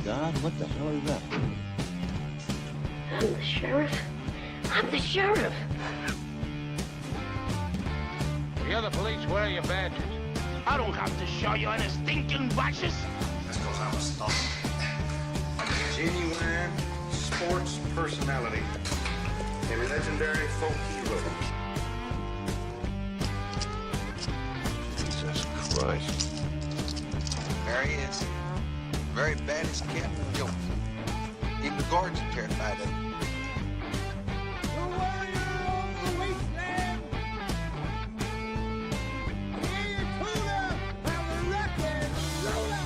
God, what the hell is that? I'm the sheriff. I'm the sheriff. The other police, where are your badges? I don't have to show you any stinking badges. That's because I'm a stunt. Genuine sports personality. A legendary folk hero. Jesus Christ. There he is. Very baddest cat in the joke. Even the guards are terrified of him.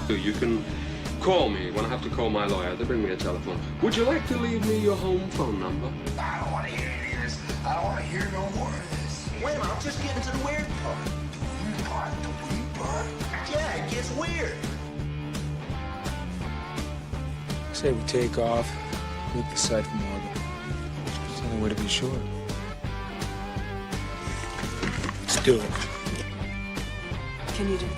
You can call me when I have to call my lawyer. They bring me a telephone. Would you like to leave me your home phone number? I don't want to hear any of this. I don't want to hear no more of this. Wait a minute, I'm just getting to the weird part. The weed part. Yeah, it gets weird. Say we take off, leave the site from orbit. It's the only way to be sure. Let's do it. Can you do that?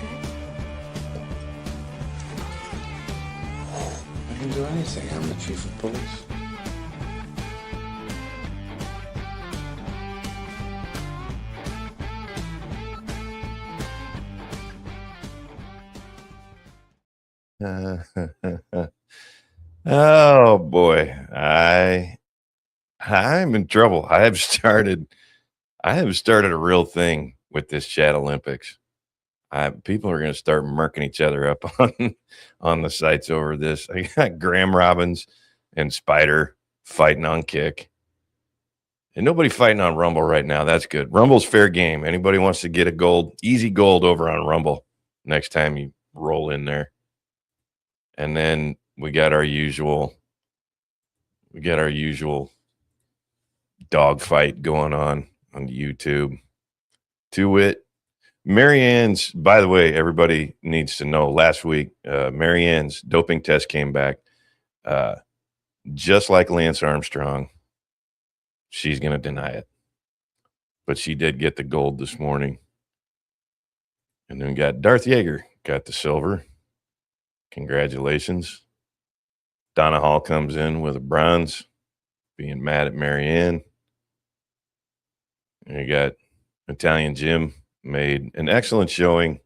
I can do anything. I'm the chief of police. Oh boy, I'm in trouble. I have started a real thing with this Chat Olympics. People are going to start murking each other up on the sites over this. I got Graham Robbins and Spider fighting on Kick, and nobody fighting on Rumble right now. That's good. Rumble's fair game. Anybody wants to get a gold, easy gold over on Rumble next time you roll in there. And then we got our usual dog fight going on YouTube. To wit, Marianne's, by the way, everybody needs to know, last week, Marianne's doping test came back. Just like Lance Armstrong, she's going to deny it. But she did get the gold this morning. And then we got Darth Yeager, got the silver. Congratulations. Donna Hall comes in with a bronze, being mad at Marianne. And you got Italian Jim, made an excellent showing,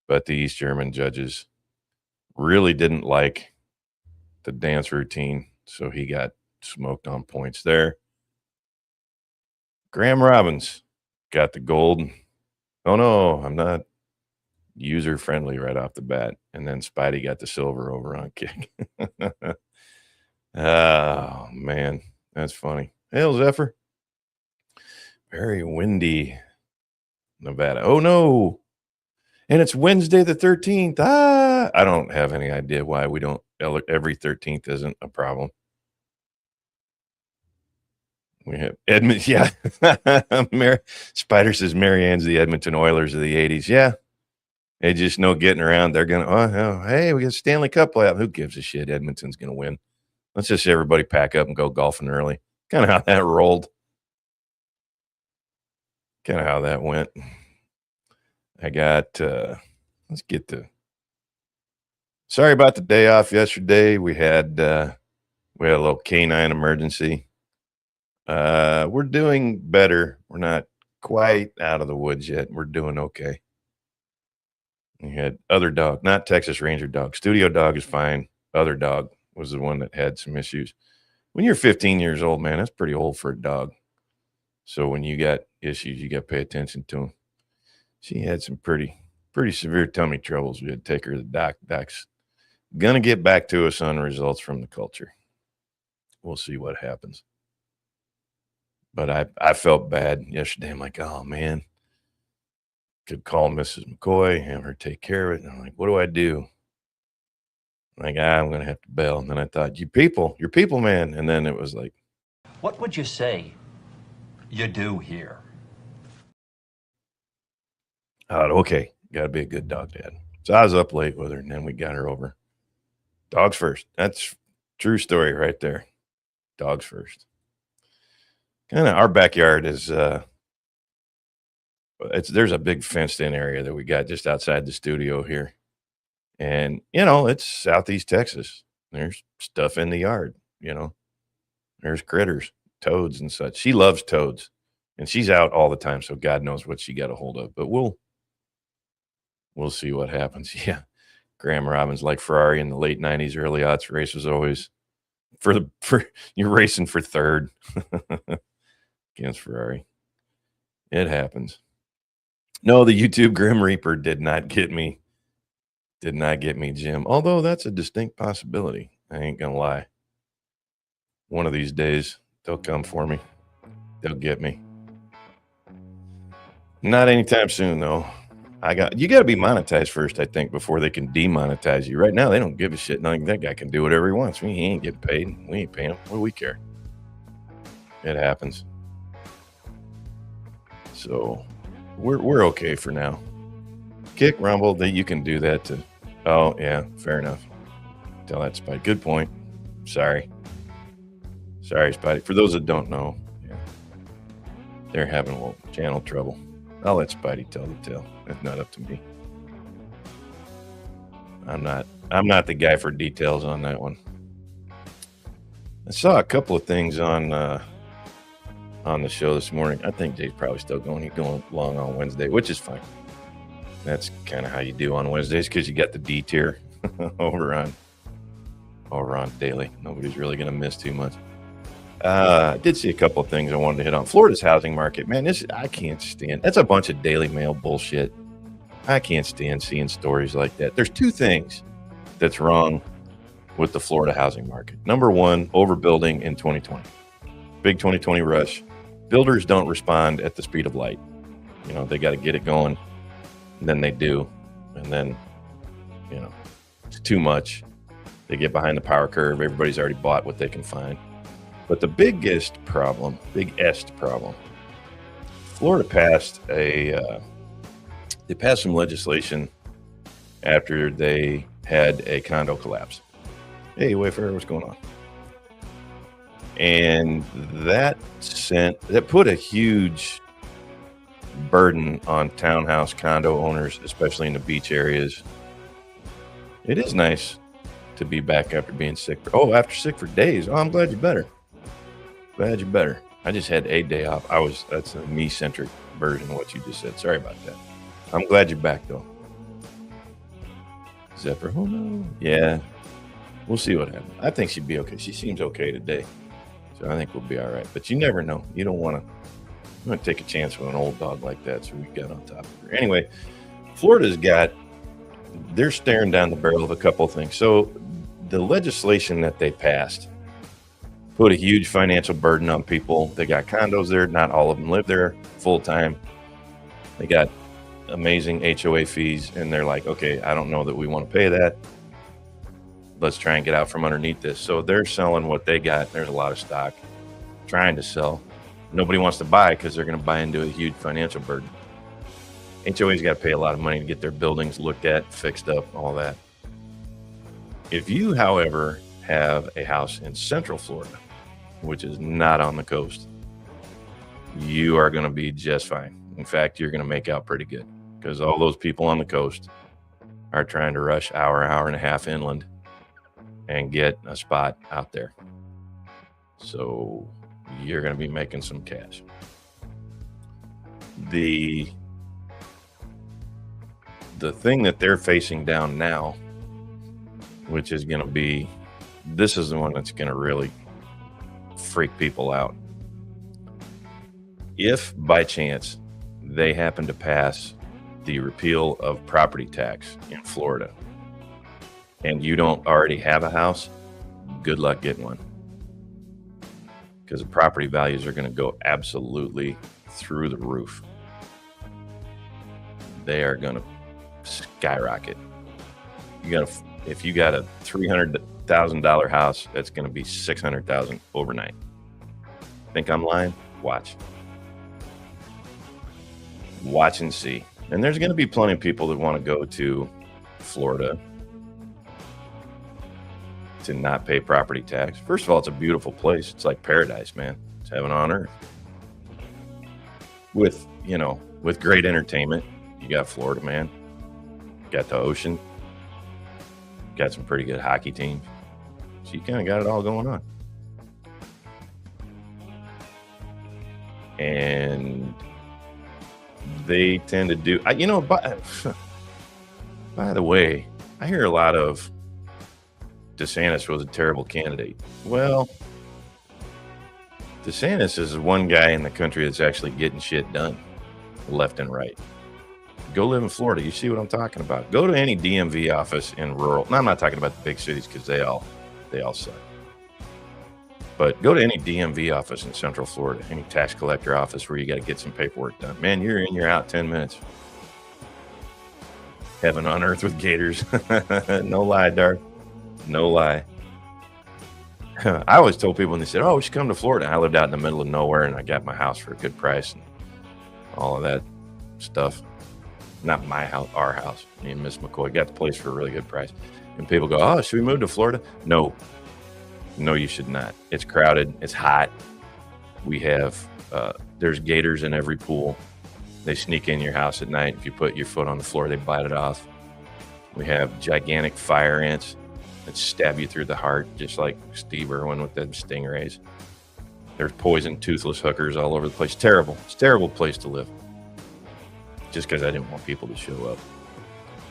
but the East German judges really didn't like the dance routine, so he got smoked on points there. Graham Robbins got the gold. Oh no, I'm not user friendly right off the bat. And then Spidey got the silver over on Kick. Oh man, that's funny. Hail Zephyr. Very windy Nevada. Oh no. And it's Wednesday the 13th. I don't have any idea why we don't, every 13th isn't a problem. We have Edmund, yeah. Spider says Marianne's the Edmonton Oilers of the 80s. Yeah. They just know getting around. They're going to, hey, we got Stanley Cup playoff. Who gives a shit? Edmonton's going to win. Let's just everybody pack up and go golfing early. Kind of how that rolled. Kind of how that went. I got, let's get to, sorry about the day off yesterday. We had a little canine emergency. We're doing better. We're not quite out of the woods yet. We're doing okay. We had other dog, not Texas Ranger dog. Studio dog is fine. Other dog was the one that had some issues. When you're 15 years old, man, that's pretty old for a dog. So when you got issues, you got to pay attention to them. She had some pretty severe tummy troubles. We had to take her to the doc. Doc's going to get back to us on results from the culture. We'll see what happens. But I felt bad yesterday. I'm like, oh, man. Could call Mrs. McCoy, have her take care of it. And I'm like, what do I do? I'm like, I'm going to have to bail. And then I thought, you're people, man. And then it was like, what would you say you do here? Okay, got to be a good dog dad. So I was up late with her, and then we got her over. Dogs first. That's true story right there. Dogs first. Kind of our backyard is there's a big fenced in area that we got just outside the studio here. And it's Southeast Texas. There's stuff in the yard, There's critters, toads and such. She loves toads, and she's out all the time, so God knows what she got a hold of. But we'll see what happens. Yeah. Graham Robbins, like Ferrari in the late 90s, early aughts race was always for you're racing for third against Ferrari. It happens. No, the YouTube Grim Reaper did not get me. Did not get me, Jim. Although that's a distinct possibility. I ain't gonna lie. One of these days, they'll come for me. They'll get me. Not anytime soon, though. You got to be monetized first, I think, before they can demonetize you. Right now, they don't give a shit. Nothing. That guy can do whatever he wants. He ain't getting paid. We ain't paying him. What do we care? It happens. So we're okay for now. Kick, rumble, that you can do that to. Oh yeah, fair enough. Tell that Spidey. Good point. Sorry, Spidey. For those that don't know, yeah, they're having a little channel trouble. I'll let Spidey tell the tale. It's not up to me. I'm not the guy for details on that one. I saw a couple of things on the show this morning. I think Jay's probably still going. He's going long on Wednesday, which is fine. That's kind of how you do on Wednesdays because you got the D tier over on daily. Nobody's really going to miss too much. I did see a couple of things I wanted to hit on. Florida's housing market, man, I can't stand. That's a bunch of Daily Mail bullshit. I can't stand seeing stories like that. There's two things that's wrong with the Florida housing market. Number one, overbuilding in 2020. Big 2020 rush. Builders don't respond at the speed of light. They got to get it going, and then they do. And then, it's too much. They get behind the power curve. Everybody's already bought what they can find. But the biggest problem, Florida passed they passed some legislation after they had a condo collapse. Hey, Wayfarer, what's going on? And that put a huge burden on townhouse condo owners, especially in the beach areas. It is nice to be back after being sick. After sick for days. I'm glad you're better. Glad you're better. I just had a day off. That's a me-centric version of what you just said. Sorry about that. I'm glad you're back, though. Zephyr, oh no. Yeah. We'll see what happens. I think she'd be okay. She seems okay today. So I think we'll be all right. But you never know. You don't want to take a chance with an old dog like that. So we got on top of her. Anyway, they're staring down the barrel of a couple of things. So the legislation that they passed put a huge financial burden on people. They got condos there. Not all of them live there full time. They got amazing HOA fees. And they're like, okay, I don't know that we want to pay that. Let's try and get out from underneath this. So they're selling what they got. There's a lot of stock trying to sell. Nobody wants to buy because they're going to buy into a huge financial burden. HOA's got to pay a lot of money to get their buildings looked at, fixed up, all that. If you, however, have a house in Central Florida, which is not on the coast, you are going to be just fine. In fact, you're going to make out pretty good because all those people on the coast are trying to rush hour and a half inland and get a spot out there. So you're going to be making some cash. The thing that they're facing down now, which is going to be, this is the one that's going to really freak people out. If by chance they happen to pass the repeal of property tax in Florida and you don't already have a house, good luck getting one. Because the property values are going to go absolutely through the roof. They are going to skyrocket. If you got a $300,000 house, that's going to be $600,000 overnight. Think I'm lying? Watch and see. And there's going to be plenty of people that want to go to Florida to not pay property tax. First of all, it's a beautiful place. It's like paradise, man. It's heaven on earth. With great entertainment. You got Florida, man. Got the ocean. Got some pretty good hockey teams. So you kind of got it all going on. And they tend to do, you know, by the way, I hear a lot of DeSantis was a terrible candidate. Well, DeSantis is one guy in the country that's actually getting shit done left and right. Go live in Florida. You see what I'm talking about. Go to any DMV office in rural. No, I'm not talking about the big cities because they all suck. But go to any DMV office in Central Florida, any tax collector office where you got to get some paperwork done. Man, you're in, you're out 10 minutes. Heaven on earth with gators. No lie, Dark. No lie. I always told people when they said, oh, we should come to Florida. I lived out in the middle of nowhere and I got my house for a good price and all of that stuff. Not my house, our house. Me and Miss McCoy got the place for a really good price. And people go, oh, should we move to Florida? No, you should not. It's crowded. It's hot. We have, there's gators in every pool. They sneak in your house at night. If you put your foot on the floor, they bite it off. We have gigantic fire ants that stab you through the heart, just like Steve Irwin with them stingrays. There's poison toothless hookers all over the place. Terrible. It's a terrible place to live. Just because I didn't want people to show up.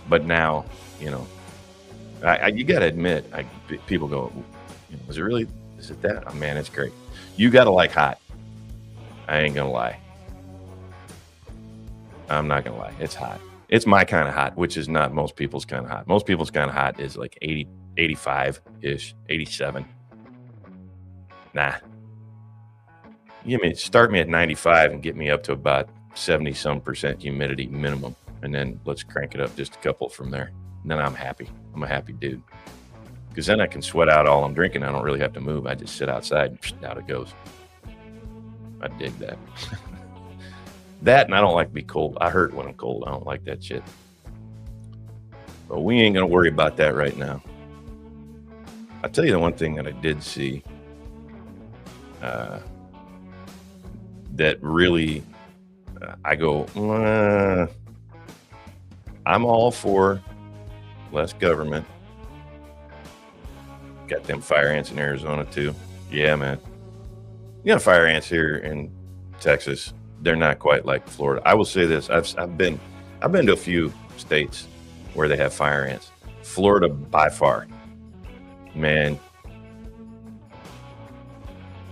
But now, you know, you got to admit, people go, you know, is it that? Oh, man, it's great. You got to like hot. I ain't going to lie. I'm not going to lie. It's hot. It's my kind of hot, which is not most people's kind of hot. Most people's kind of hot is like 80, 85-ish, 87. Nah. Start me at 95 and get me up to about 70-some% humidity minimum. And then let's crank it up just a couple from there. And then I'm happy. I'm a happy dude. Because then I can sweat out all I'm drinking. I don't really have to move. I just sit outside and out it goes. I dig that. That, and I don't like to be cold. I hurt when I'm cold. I don't like that shit. But we ain't going to worry about that right now. I'll tell you the one thing that I did see that really, I go, I'm all for less government. Got them fire ants in Arizona too. Yeah, man. You got fire ants here in Texas. They're not quite like Florida. I will say this: I've been to a few states where they have fire ants. Florida, by far, man.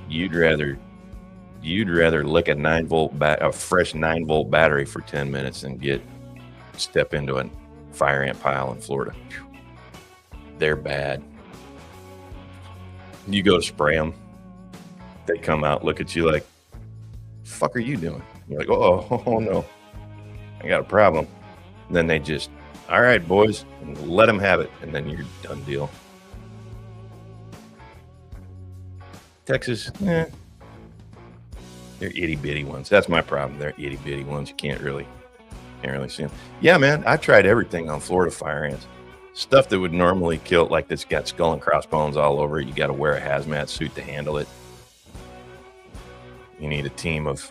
You'd rather lick a 9-volt a fresh 9-volt battery for 10 minutes than step into a fire ant pile in Florida. They're bad. You go spray them, they come out, look at you like, fuck are you doing? You're like, oh no, I got a problem. And then they just, all right, boys, and let them have it. And then you're done deal. Texas, they're itty bitty ones. That's my problem. They're itty bitty ones. You can't really see them. Yeah, man, I tried everything on Florida fire ants. Stuff that would normally kill, like this got skull and crossbones all over it. You got to wear a hazmat suit to handle it. You need a team of,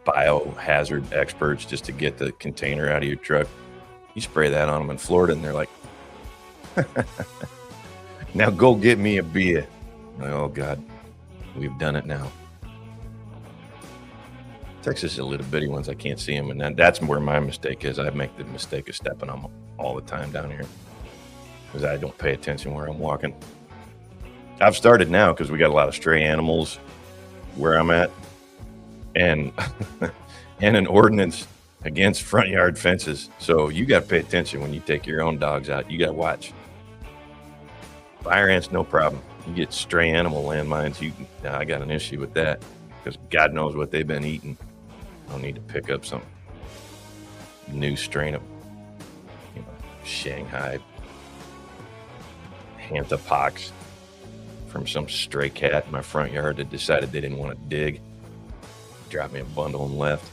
biohazard experts just to get the container out of your truck. You spray that on them in Florida and they're like, now go get me a beer. Like, oh God, we've done it now. Texas is a little bitty ones. I can't see them. And that's where my mistake is. I make the mistake of stepping on them all the time down here because I don't pay attention where I'm walking. I've started now because we got a lot of stray animals where I'm at, and an ordinance against front yard fences. So you got to pay attention when you take your own dogs out. You got to watch. Fire ants, no problem. You get stray animal landmines. I got an issue with that because God knows what they've been eating. I don't need to pick up some new strain of, Shanghai Hantapox from some stray cat in my front yard that decided they didn't want to dig. Dropped me a bundle and left.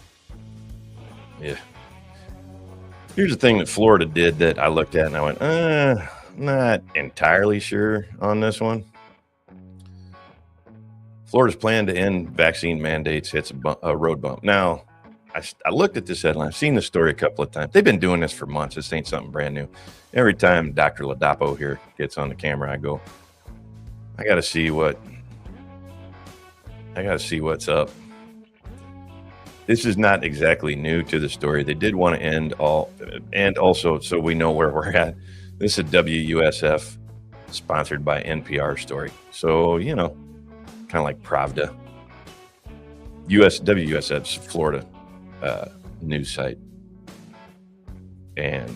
Yeah. Here's the thing that Florida did that I looked at and I went, not entirely sure on this one. Florida's plan to end vaccine mandates hits a road bump. Now, I looked at this headline. I've seen this story a couple of times. They've been doing this for months. This ain't something brand new. Every time Dr. Ladapo here gets on the camera, I go, I got to see what's up. This is not exactly new to the story. They did want to end all, and also so we know where we're at. This is WUSF sponsored by NPR story. So, you know, kind of like Pravda. WUSF's Florida news site. And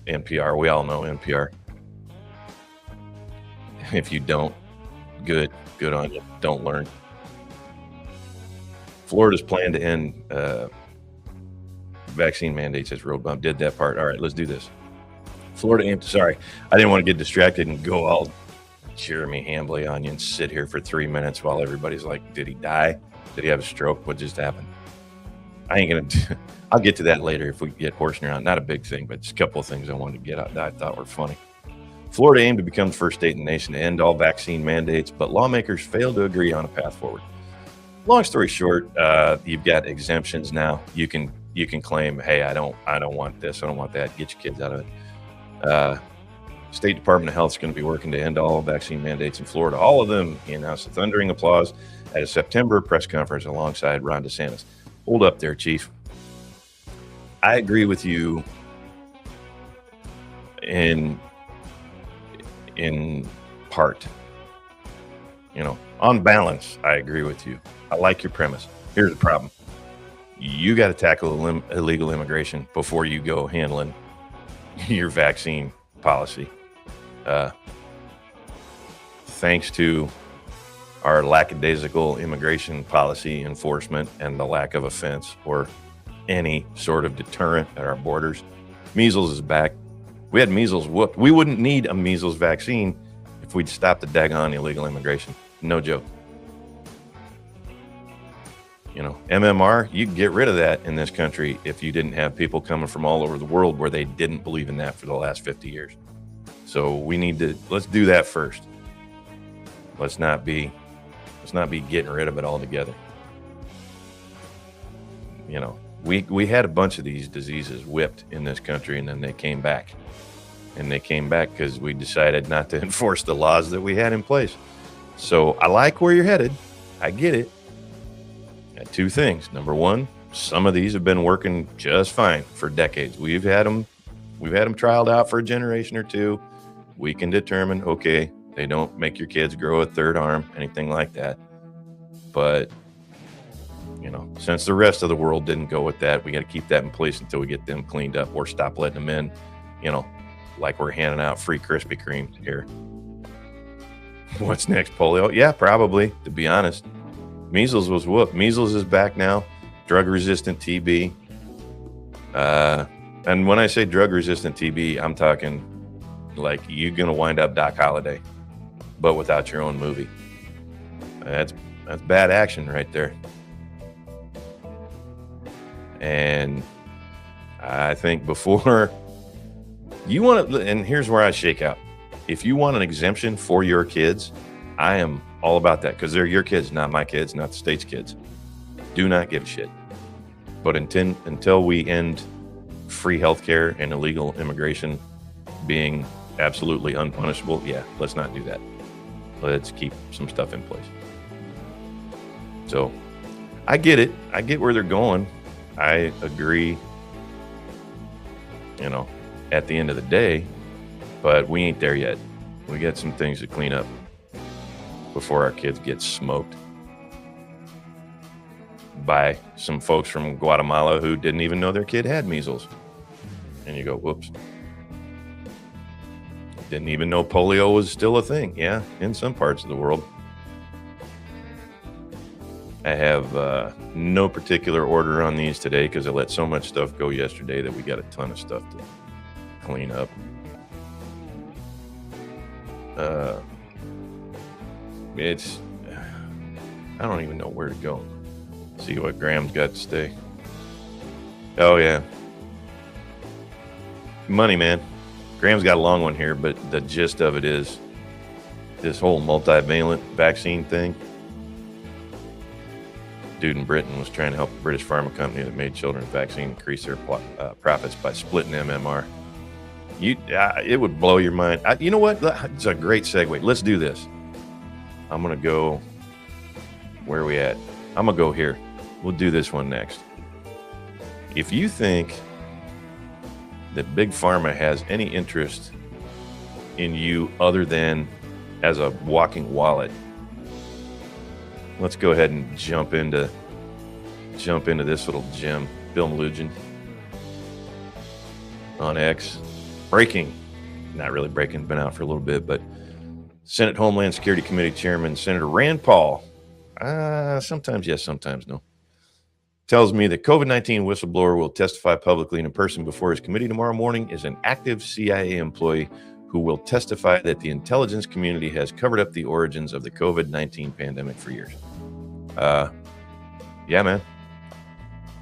NPR, we all know NPR. If you don't, good on you. Don't learn. Florida's plan to end vaccine mandates as road bump. Did that part. All right, let's do this. Florida aimed. Sorry, I didn't want to get distracted and go all Jeremy Hambley on you and sit here for 3 minutes while everybody's like, did he die? Did he have a stroke? What just happened? I ain't gonna. I'll get to that later if we get horsing around. Not a big thing, but just a couple of things I wanted to get out that I thought were funny. Florida aimed to become the first state in the nation to end all vaccine mandates, but lawmakers failed to agree on a path forward. Long story short, you've got exemptions now. You can claim, hey, I don't want this, I don't want that. Get your kids out of it. State Department of Health is going to be working to end all vaccine mandates in Florida. All of them, he announced a thundering applause at a September press conference alongside Ron DeSantis. Hold up there, Chief. I agree with you in part. You know, on balance, I agree with you. I like your premise. Here's the problem. You got to tackle illegal immigration before you go handling your vaccine policy. Thanks to our lackadaisical immigration policy enforcement and the lack of offense or any sort of deterrent at our borders, measles is back. We had measles whooped. We wouldn't need a measles vaccine if we'd stop the daggone illegal immigration. No joke. You know, MMR, you could get rid of that in this country if you didn't have people coming from all over the world where they didn't believe in that for the last 50 years. So we need to, let's do that first. Let's not be getting rid of it altogether. You know, we had a bunch of these diseases whipped in this country, and then they came back. And they came back because we decided not to enforce the laws that we had in place. So I like where you're headed. I get it. Got two things. Number one, some of these have been working just fine for decades. We've had them trialed out for a generation or two. We can determine, okay, they don't make your kids grow a third arm, anything like that. But, you know, since the rest of the world didn't go with that, we got to keep that in place until we get them cleaned up or stop letting them in, you know, like we're handing out free Krispy Kreme here. What's next? Polio? Yeah, probably, to be honest. Measles was whooped. Measles is back now. Drug-resistant TB. And when I say drug-resistant TB, I'm talking like you're going to wind up Doc Holliday, but without your own movie. That's bad action right there. And I think before you want to, and here's where I shake out. If you want an exemption for your kids, I am all about that because they're your kids, not my kids, not the state's kids. Do not give a shit. But until we end free healthcare and illegal immigration being absolutely unpunishable, yeah, let's not do that. Let's keep some stuff in place. So I get it. I get where they're going. I agree, you know, at the end of the day, but we ain't there yet. We got some things to clean up before our kids get smoked by some folks from Guatemala who didn't even know their kid had measles. And you go, whoops. Didn't even know polio was still a thing. Yeah, in some parts of the world. I have no particular order on these today because I let so much stuff go yesterday that we got a ton of stuff to clean up. I don't even know where to go. See what Graham's got to stay. Oh, yeah. Money, man. Graham's got a long one here, but the gist of it is this whole multivalent vaccine thing. Dude in Britain was trying to help a British pharma company that made children's vaccine increase their profits by splitting MMR. It would blow your mind. You know what? It's a great segue. Let's do this. I'm going to go, where are we at? I'm going to go here. We'll do this one next. If you think that Big Pharma has any interest in you other than as a walking wallet, let's go ahead and jump into this little gem. Bill Malugin on X. Breaking, not really breaking, been out for a little bit, but Senate Homeland Security Committee Chairman Senator Rand Paul, sometimes yes, sometimes no, tells me that COVID-19 whistleblower will testify publicly and in person before his committee tomorrow morning is an active CIA employee who will testify that the intelligence community has covered up the origins of the COVID-19 pandemic for years. Yeah, man.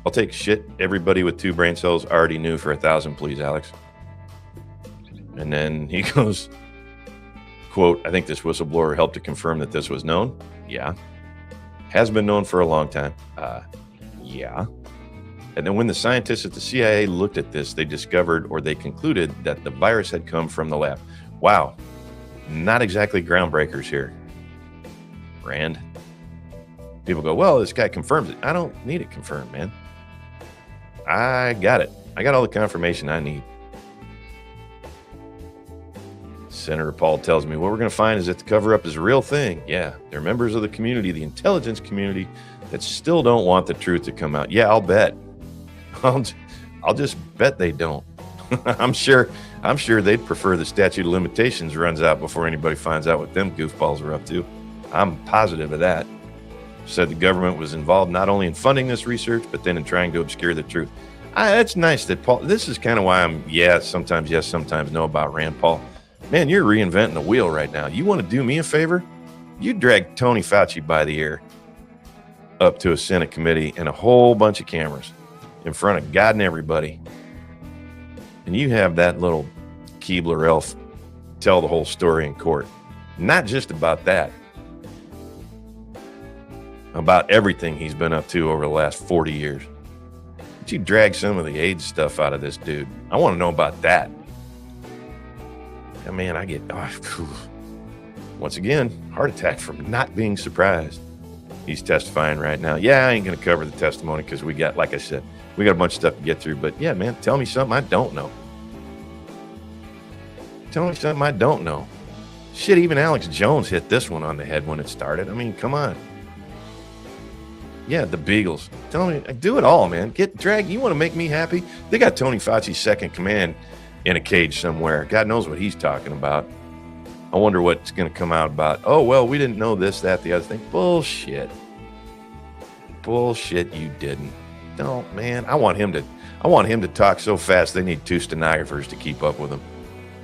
I'll take shit everybody with 2 brain cells already knew for 1,000, please, Alex. And then he goes, quote, I think this whistleblower helped to confirm that this was known. Yeah. Has been known for a long time. Yeah. And then when the scientists at the CIA looked at this, they discovered, or they concluded, that the virus had come from the lab. Wow. Not exactly groundbreakers here, Rand. People go, well, this guy confirms it. I don't need it confirmed, man. I got it. I got all the confirmation I need. Senator Paul tells me what we're going to find is that the cover-up is a real thing. Yeah, there are members of the community, the intelligence community, that still don't want the truth to come out. Yeah, I'll bet. I'll just bet they don't. I'm sure they'd prefer the statute of limitations runs out before anybody finds out what them goofballs are up to. I'm positive of that. Said the government was involved not only in funding this research, but then in trying to obscure the truth. It's nice that Paul, this is kind of why I'm, sometimes yes, sometimes no about Rand Paul. Man, you're reinventing the wheel right now. You want to do me a favor? You drag Tony Fauci by the ear up to a Senate committee and a whole bunch of cameras in front of God and everybody. And you have that little Keebler elf tell the whole story in court. Not just about that. About everything he's been up to over the last 40 years. But you drag some of the AIDS stuff out of this dude. I want to know about that. Man, I get, once again, heart attack from not being surprised. He's testifying right now. Yeah, I ain't going to cover the testimony because we got, like I said, we got a bunch of stuff to get through. But yeah, man, tell me something I don't know. Tell me something I don't know. Shit, even Alex Jones hit this one on the head when it started. I mean, come on. Yeah, the Beagles. Tell me, do it all, man. Drag. You want to make me happy? They got Tony Fauci's second command in a cage somewhere. God knows what he's talking about. I wonder what's going to come out about, oh, well, we didn't know this, that, the other thing. Bullshit. Bullshit, you didn't. No, man, I want him to talk so fast they need 2 stenographers to keep up with him.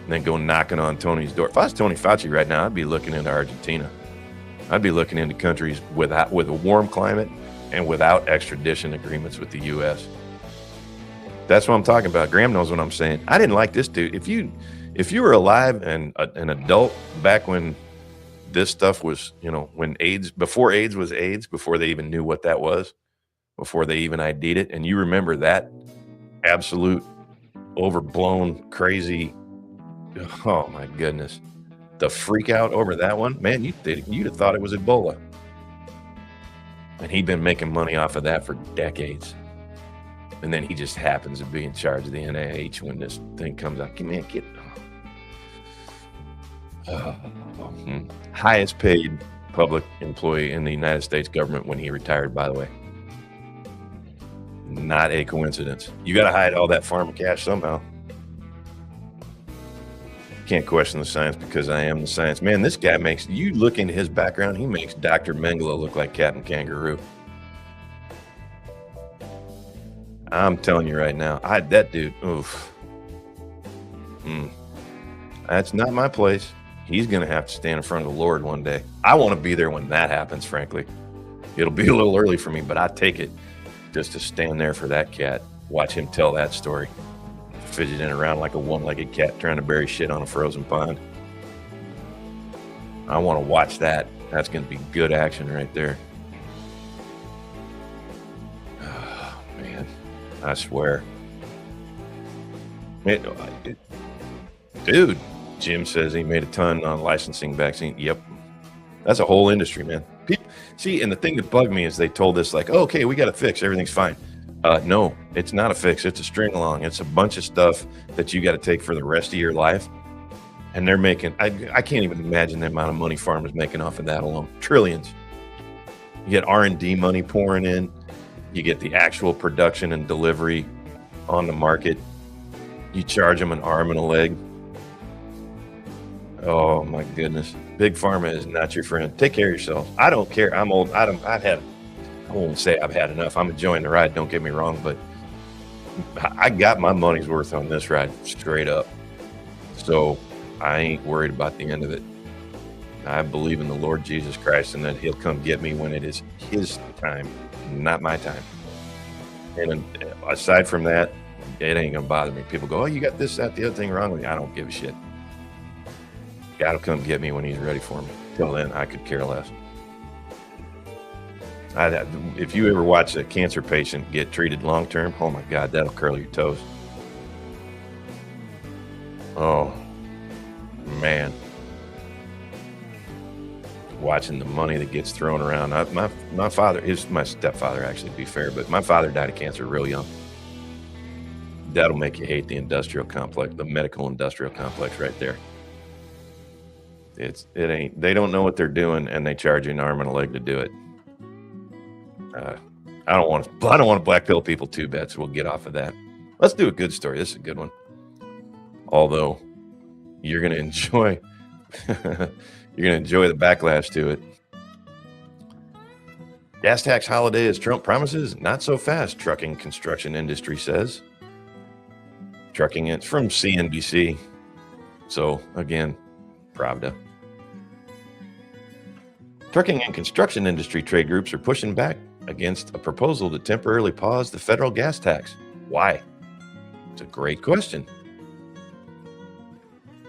And then go knocking on Tony's door. If I was Tony Fauci right now, I'd be looking into Argentina. I'd be looking into countries with a warm climate and without extradition agreements with the U.S. That's what I'm talking about. Graham knows what I'm saying. I didn't like this dude. If you were alive and an adult back when this stuff was, when before AIDS was AIDS, before they even knew what that was, before they even ID'd it, and you remember that absolute overblown, crazy, oh my goodness, the freak out over that one, man, you'd have thought it was Ebola. And he'd been making money off of that for decades. And then he just happens to be in charge of the NIH when this thing comes out. Man, highest paid public employee in the United States government when he retired, by the way. Not a coincidence. You got to hide all that pharma cash somehow. Can't question the science because I am the science. Man, this guy makes, you look into his background, he makes Dr. Mengele look like Captain Kangaroo. I'm telling you right now, that dude, oof. That's not my place. He's going to have to stand in front of the Lord one day. I want to be there when that happens, frankly. It'll be a little early for me, but I take it just to stand there for that cat. Watch him tell that story. Fidgeting around like a one-legged cat trying to bury shit on a frozen pond. I want to watch that. That's going to be good action right there. Oh, man. I swear. Dude, Jim says he made a ton on licensing vaccine. Yep. That's a whole industry, man. People, see, and the thing that bugged me is they told us like, oh, okay, we got a fix. Everything's fine. No, it's not a fix. It's a string along. It's a bunch of stuff that you got to take for the rest of your life. And they're making, I can't even imagine the amount of money farmers making off of that alone. Trillions. You get R&D money pouring in. You get the actual production and delivery on the market. You charge them an arm and a leg. Oh my goodness. Big Pharma is not your friend. Take care of yourself. I don't care. I'm old. I won't say I've had enough. I'm enjoying the ride. Don't get me wrong, but I got my money's worth on this ride straight up. So I ain't worried about the end of it. I believe in the Lord Jesus Christ and that he'll come get me when it is his time, not my time. And aside from that, it ain't gonna bother me. People go, oh, you got this, that, the other thing wrong with you. I don't give a shit. God will come get me when he's ready for me. Till then, I could care less. If you ever watch a cancer patient get treated long term, oh my God, that'll curl your toes. Oh man, watching the money that gets thrown around. My father is my stepfather, actually, to be fair, but my father died of cancer real young. That'll make you hate the industrial complex, the medical industrial complex right there. They don't know what they're doing, and they charge you an arm and a leg to do it. I don't want to black pill people too bad, so we'll get off of that. Let's do a good story. This is a good one. Although you're gonna enjoy the backlash to it. Gas tax holiday as Trump promises, not so fast, trucking construction industry says. Trucking, it's from CNBC. So again, Pravda. Trucking and construction industry trade groups are pushing back against a proposal to temporarily pause the federal gas tax. Why? It's a great question.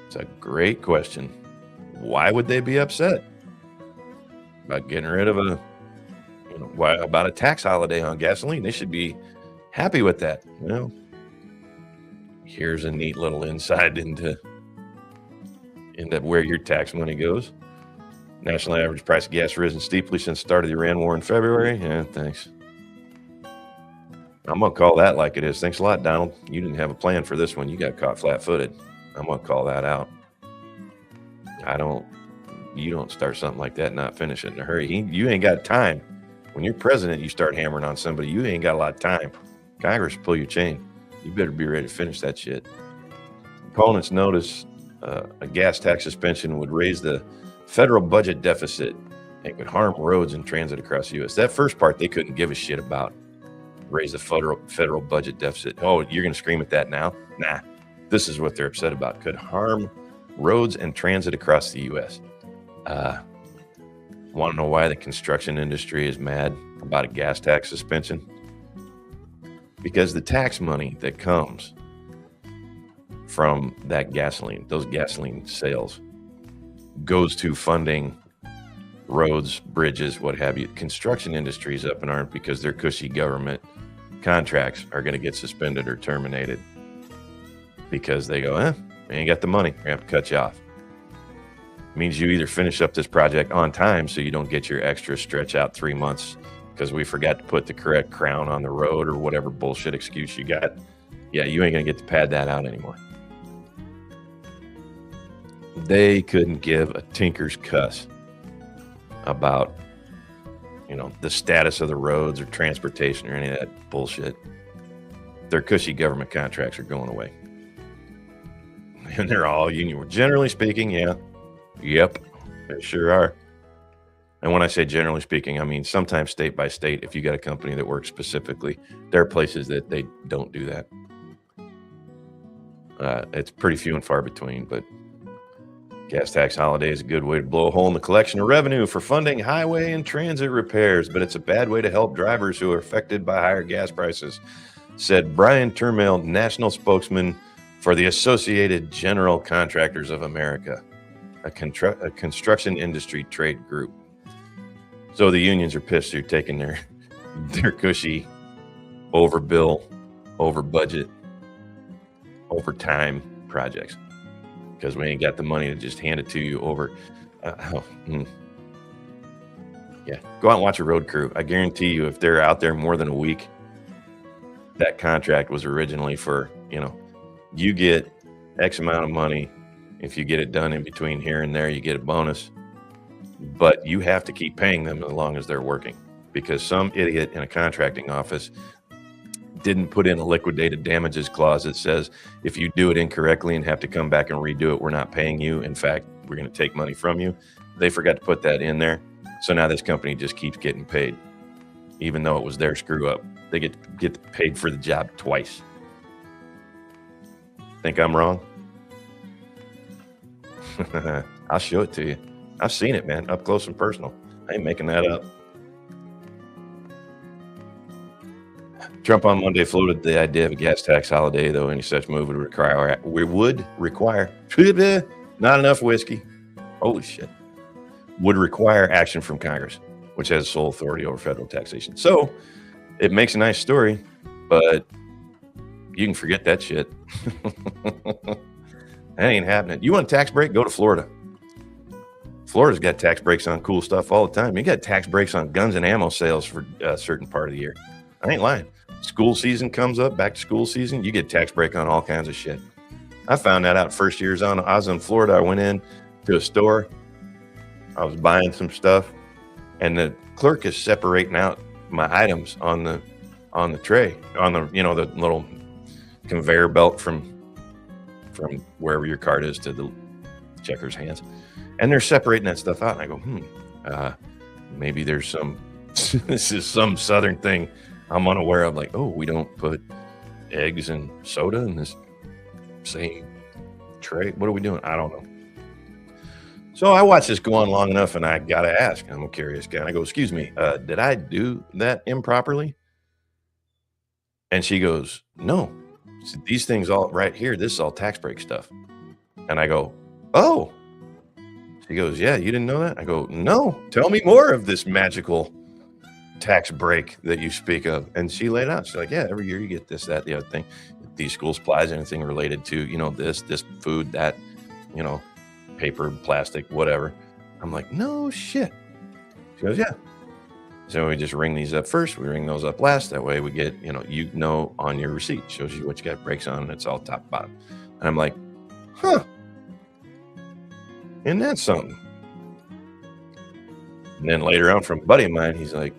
It's a great question. Why would they be upset about getting rid of about a tax holiday on gasoline? They should be happy with that. Well, here's a neat little insight into where your tax money goes. National average price of gas risen steeply since the start of the Iran war in February. Yeah, thanks. I'm going to call that like it is. Thanks a lot, Donald. You didn't have a plan for this one. You got caught flat-footed. I'm going to call that out. You don't start something like that and not finish it in a hurry. You ain't got time. When you're president, you start hammering on somebody. You ain't got a lot of time. Congress pull your chain. You better be ready to finish that shit. Opponents notice a gas tax suspension would raise the federal budget deficit and could harm roads and transit across the U.S. That first part they couldn't give a shit about. Raise the federal budget deficit. Oh, you're going to scream at that now? Nah. This is what they're upset about. Could harm roads and transit across the U.S. Want to know why the construction industry is mad about a gas tax suspension? Because the tax money that comes from that gasoline, those gasoline sales, goes to funding roads, bridges, what have you. Construction industry is up in arms because their cushy government contracts are going to get suspended or terminated because they go, we ain't got the money. We're going to have to cut you off. Means you either finish up this project on time so you don't get your extra stretch out 3 months because we forgot to put the correct crown on the road or whatever bullshit excuse you got. Yeah, you ain't going to get to pad that out anymore. They couldn't give a tinker's cuss about, the status of the roads or transportation or any of that bullshit. Their cushy government contracts are going away. And they're all union. Generally speaking, yeah. Yep, they sure are. And when I say generally speaking, I mean sometimes state by state, if you got a company that works specifically, there are places that they don't do that. It's pretty few and far between, but gas tax holiday is a good way to blow a hole in the collection of revenue for funding highway and transit repairs, but it's a bad way to help drivers who are affected by higher gas prices, said Brian Turmel, national spokesman for the Associated General Contractors of America, a construction industry trade group. So the unions are pissed they're taking their cushy overbill, over budget, over time projects because we ain't got the money to just hand it to you over. Yeah, go out and watch a road crew. I guarantee you, if they're out there more than a week, that contract was originally for, you get X amount of money. If you get it done in between here and there, you get a bonus. But you have to keep paying them as long as they're working, because some idiot in a contracting office didn't put in a liquidated damages clause that says if you do it incorrectly and have to come back and redo it, we're not paying you. In fact, we're going to take money from you. They forgot to put that in there. So now this company just keeps getting paid, even though it was their screw up. They get paid for the job twice. Think I'm wrong? I'll show it to you. I've seen it, man, up close and personal. I ain't making that up. Trump on Monday floated the idea of a gas tax holiday, though any such move would require not enough whiskey. Holy shit. Would require action from Congress, which has sole authority over federal taxation. So it makes a nice story, but you can forget that shit. That ain't happening. You want a tax break? Go to Florida. Florida's got tax breaks on cool stuff all the time. You got tax breaks on guns and ammo sales for a certain part of the year. I ain't lying. School season comes up, back to school season, you get tax break on all kinds of shit. I found that out first years on. I was in Florida. I went in to a store. I was buying some stuff, and the clerk is separating out my items on the tray, on the the little conveyor belt from wherever your card is to the checker's hands, and they're separating that stuff out. And I go, maybe there's some this is some southern thing I'm unaware of. Like, oh, we don't put eggs and soda in this same tray. What are we doing? I don't know. So I watched this go on long enough, and I got to ask. I'm a curious guy. I go, excuse me, did I do that improperly? And she goes, no. So these things all right here, this is all tax break stuff. And I go, oh. She goes, yeah, you didn't know that? I go, no. Tell me more of this magical tax break that you speak of. And she laid out. She's like, yeah, every year you get this, that, the other thing. These school supplies, anything related to, this food, that, paper, plastic, whatever. I'm like, no shit. She goes, yeah. So we just ring these up first. We ring those up last. That way we get, on your receipt. Shows you what you got breaks on, and it's all top bottom. And I'm like, huh. Isn't that something? And then later on from a buddy of mine, he's like,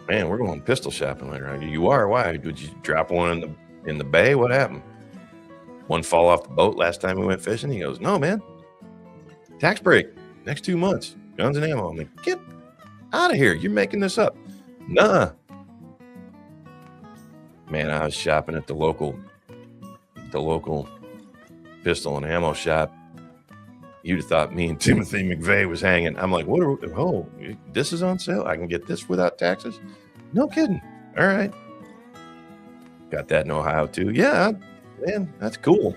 man, we're going pistol shopping later on. You are? Why? Did you drop one in the bay? What happened? One fall off the boat last time we went fishing? He goes, no, man. Tax break next 2 months, guns and ammo. I'm like, get out of here. You're making this up. Nah. Man, I was shopping at the local pistol and ammo shop. You'd have thought me and Timothy McVeigh was hanging. I'm like, this is on sale? I can get this without taxes? No kidding. All right. Got that in Ohio too. Yeah, man, that's cool.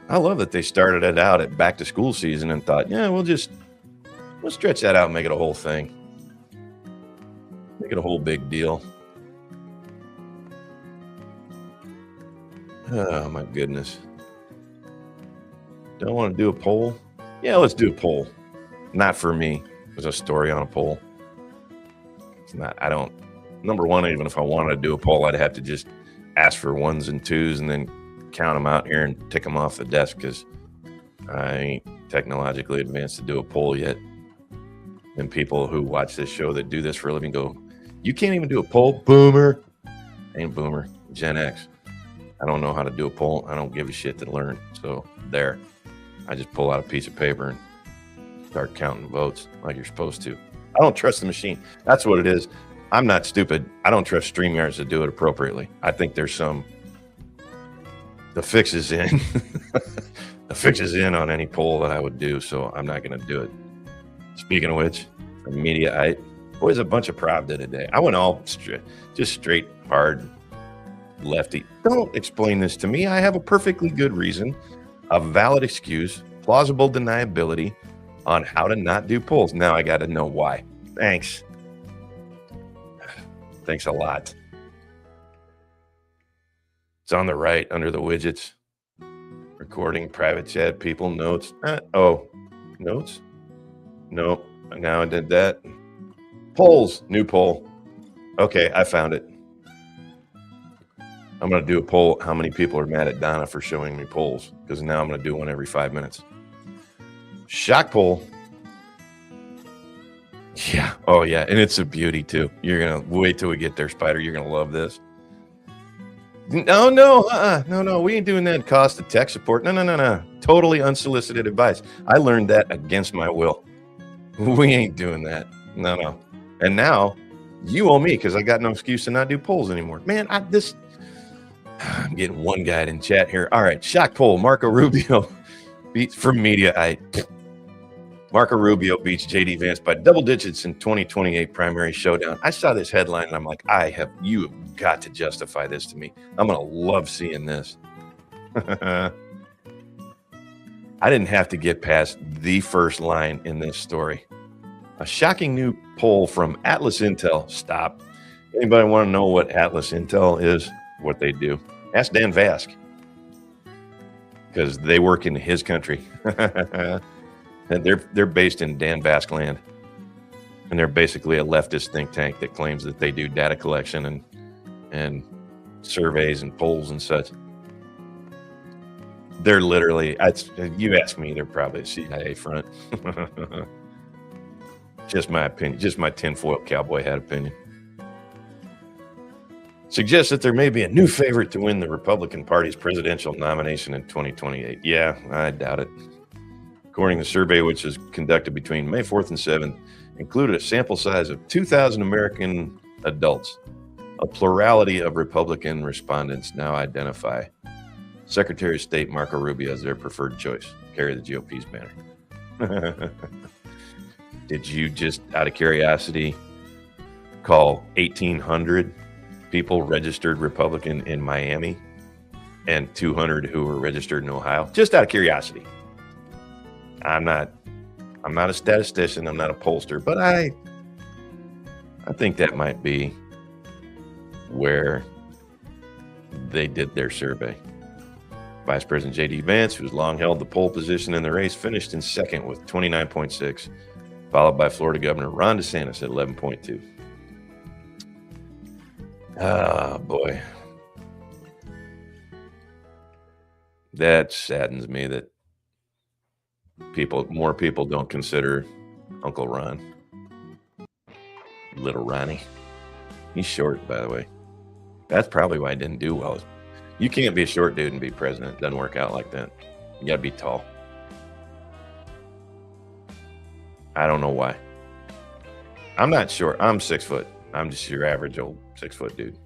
I love that they started it out at back to school season and thought, yeah, we'll stretch that out and make it a whole thing. Make it a whole big deal. Oh my goodness. Don't want to do a poll? Yeah, let's do a poll. Not for me. There's a story on a poll. It's not, number one, even if I wanted to do a poll, I'd have to just ask for ones and twos and then count them out here and tick them off the desk, because I ain't technologically advanced to do a poll yet. And people who watch this show that do this for a living go, you can't even do a poll? Boomer. I ain't boomer. Gen X. I don't know how to do a poll. I don't give a shit to learn. So there. I just pull out a piece of paper and start counting votes like you're supposed to. I don't trust the machine. That's what it is. I'm not stupid. I don't trust StreamYards to do it appropriately. I think there's the fix is in. The fix is in on any poll that I would do, so I'm not going to do it. Speaking of which, Mediaite, boys, a bunch of Pravda today. I went all straight, hard, lefty. Don't explain this to me. I have a perfectly good reason, a valid excuse, plausible deniability on how to not do polls. Now I got to know why. Thanks. Thanks a lot. It's on the right under the widgets. Recording, private chat, people, notes. Notes? No. Now I did that. Polls, new poll. Okay, I found it. I'm going to do a poll. How many people are mad at Donna for showing me polls? Because now I'm going to do one every 5 minutes. Shock poll. Yeah. Oh, yeah. And it's a beauty, too. You're going to wait till we get there, Spider. You're going to love this. No. No. We ain't doing that cost of tech support. No. Totally unsolicited advice. I learned that against my will. We ain't doing that. No. And now you owe me because I got no excuse to not do polls anymore. Man, I'm getting one guy in chat here. All right. Shock poll. Marco Rubio beats from Mediaite. Marco Rubio beats JD Vance by double digits in 2028 primary showdown. I saw this headline and I'm like, you have got to justify this to me. I'm going to love seeing this. I didn't have to get past the first line in this story. A shocking new poll from Atlas Intel. Stop. Anybody want to know what Atlas Intel is? What they do? Ask Dan Vask. Because they work in his country. And they're based in Dan Vask land. And they're basically a leftist think tank that claims that they do data collection and surveys and polls and such. They're literally, you ask me, they're probably a CIA front. Just my opinion, just my tinfoil cowboy hat opinion. Suggests that there may be a new favorite to win the Republican Party's presidential nomination in 2028. Yeah, I doubt it. According to the survey, which was conducted between May 4th and 7th, included a sample size of 2,000 American adults. A plurality of Republican respondents now identify Secretary of State Marco Rubio as their preferred choice. Carry the GOP's banner. Did you just, out of curiosity, call 1,800 people registered Republican in Miami and 200 who were registered in Ohio? Just out of curiosity. I'm not a statistician. I'm not a pollster, but I think that might be where they did their survey. Vice President J.D. Vance, who's long held the pole position in the race, finished in second with 29.6, followed by Florida Governor Ron DeSantis at 11.2. Ah, boy. That saddens me that more people don't consider Uncle Ron. Little Ronnie. He's short, by the way. That's probably why he didn't do well. You can't be a short dude and be president. It doesn't work out like that. You gotta be tall. I don't know why. I'm not short. I'm 6 foot. I'm just your average old 6 foot dude.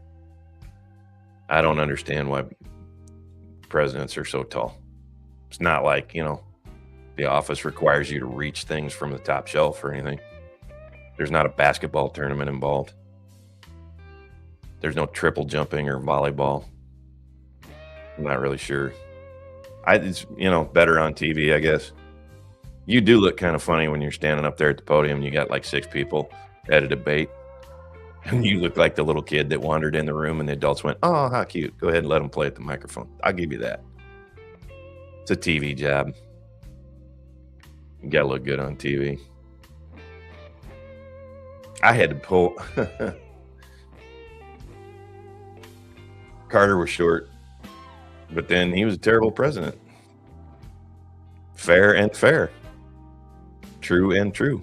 I don't understand why presidents are so tall. It's not like, the office requires you to reach things from the top shelf or anything. There's not a basketball tournament involved. There's no triple jumping or volleyball. I'm not really sure. It's, better on TV, I guess. You do look kind of funny when you're standing up there at the podium and you got like 6 people at a debate. And you look like the little kid that wandered in the room and the adults went, "Oh, how cute. Go ahead and let them play at the microphone." I'll give you that. It's a TV job. You got to look good on TV. I had to pull. Carter was short, but then he was a terrible president. Fair and fair. True and true.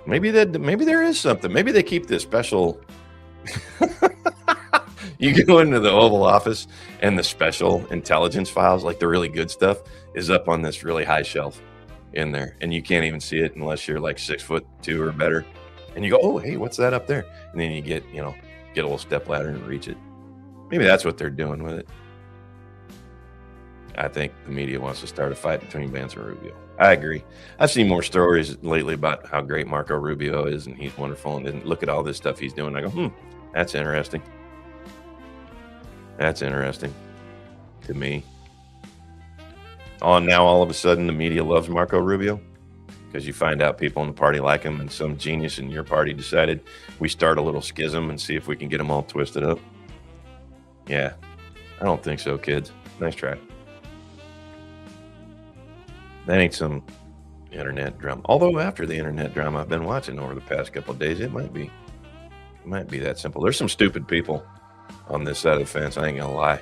Maybe there is something. Maybe they keep this special. You go into the Oval Office and the special intelligence files, like the really good stuff, is up on this really high shelf in there. And you can't even see it unless you're like 6'2" or better. And you go, "Oh, hey, what's that up there?" And then you get a little step ladder and reach it. Maybe that's what they're doing with it. I think the media wants to start a fight between Vance and Rubio. I agree. I've seen more stories lately about how great Marco Rubio is and he's wonderful. And then look at all this stuff he's doing. I go, that's interesting. That's interesting to me. Oh, and now all of a sudden the media loves Marco Rubio because you find out people in the party like him and some genius in your party decided we start a little schism and see if we can get them all twisted up. Yeah, I don't think so, kids. Nice try. That ain't some, internet drama. Although after the internet drama I've been watching over the past couple of days, it might be that simple. There's some stupid people on this side of the fence, I ain't gonna lie.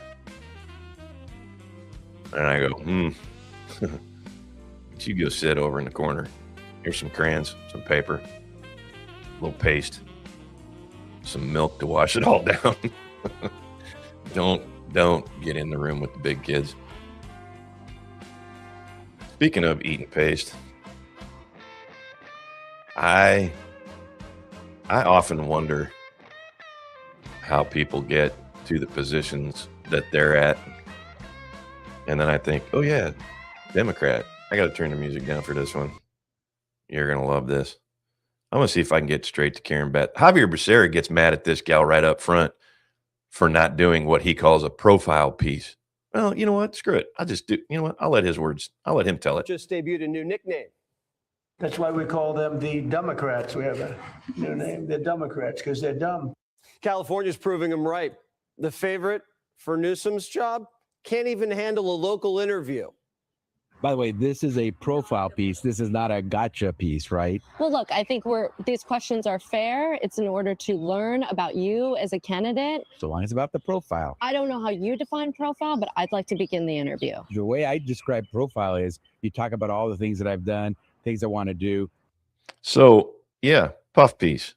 And I go, you go sit over in the corner. Here's some crayons, some paper, a little paste, some milk to wash it all down. Don't get in the room with the big kids. Speaking of eating paste, I often wonder how people get to the positions that they're at. And then I think, oh yeah, Democrat. I got to turn the music down for this one. You're going to love this. I'm going to see if I can get straight to Karen Beth. Javier Becerra gets mad at this gal right up front for not doing what he calls a profile piece. Well, you know what? Screw it. I'll just do, you know what? I'll let him tell it. Just debuted a new nickname. That's why we call them the Democrats. We have a new name. They're Democrats because they're dumb. California's proving them right. The favorite for Newsom's job can't even handle a local interview. By the way, this is a profile piece. This is not a gotcha piece, right? Well, look, I think these questions are fair. It's in order to learn about you as a candidate. So long as it's about the profile. I don't know how you define profile, but I'd like to begin the interview. The way I describe profile is you talk about all the things that I've done, things I want to do. So, yeah, puff piece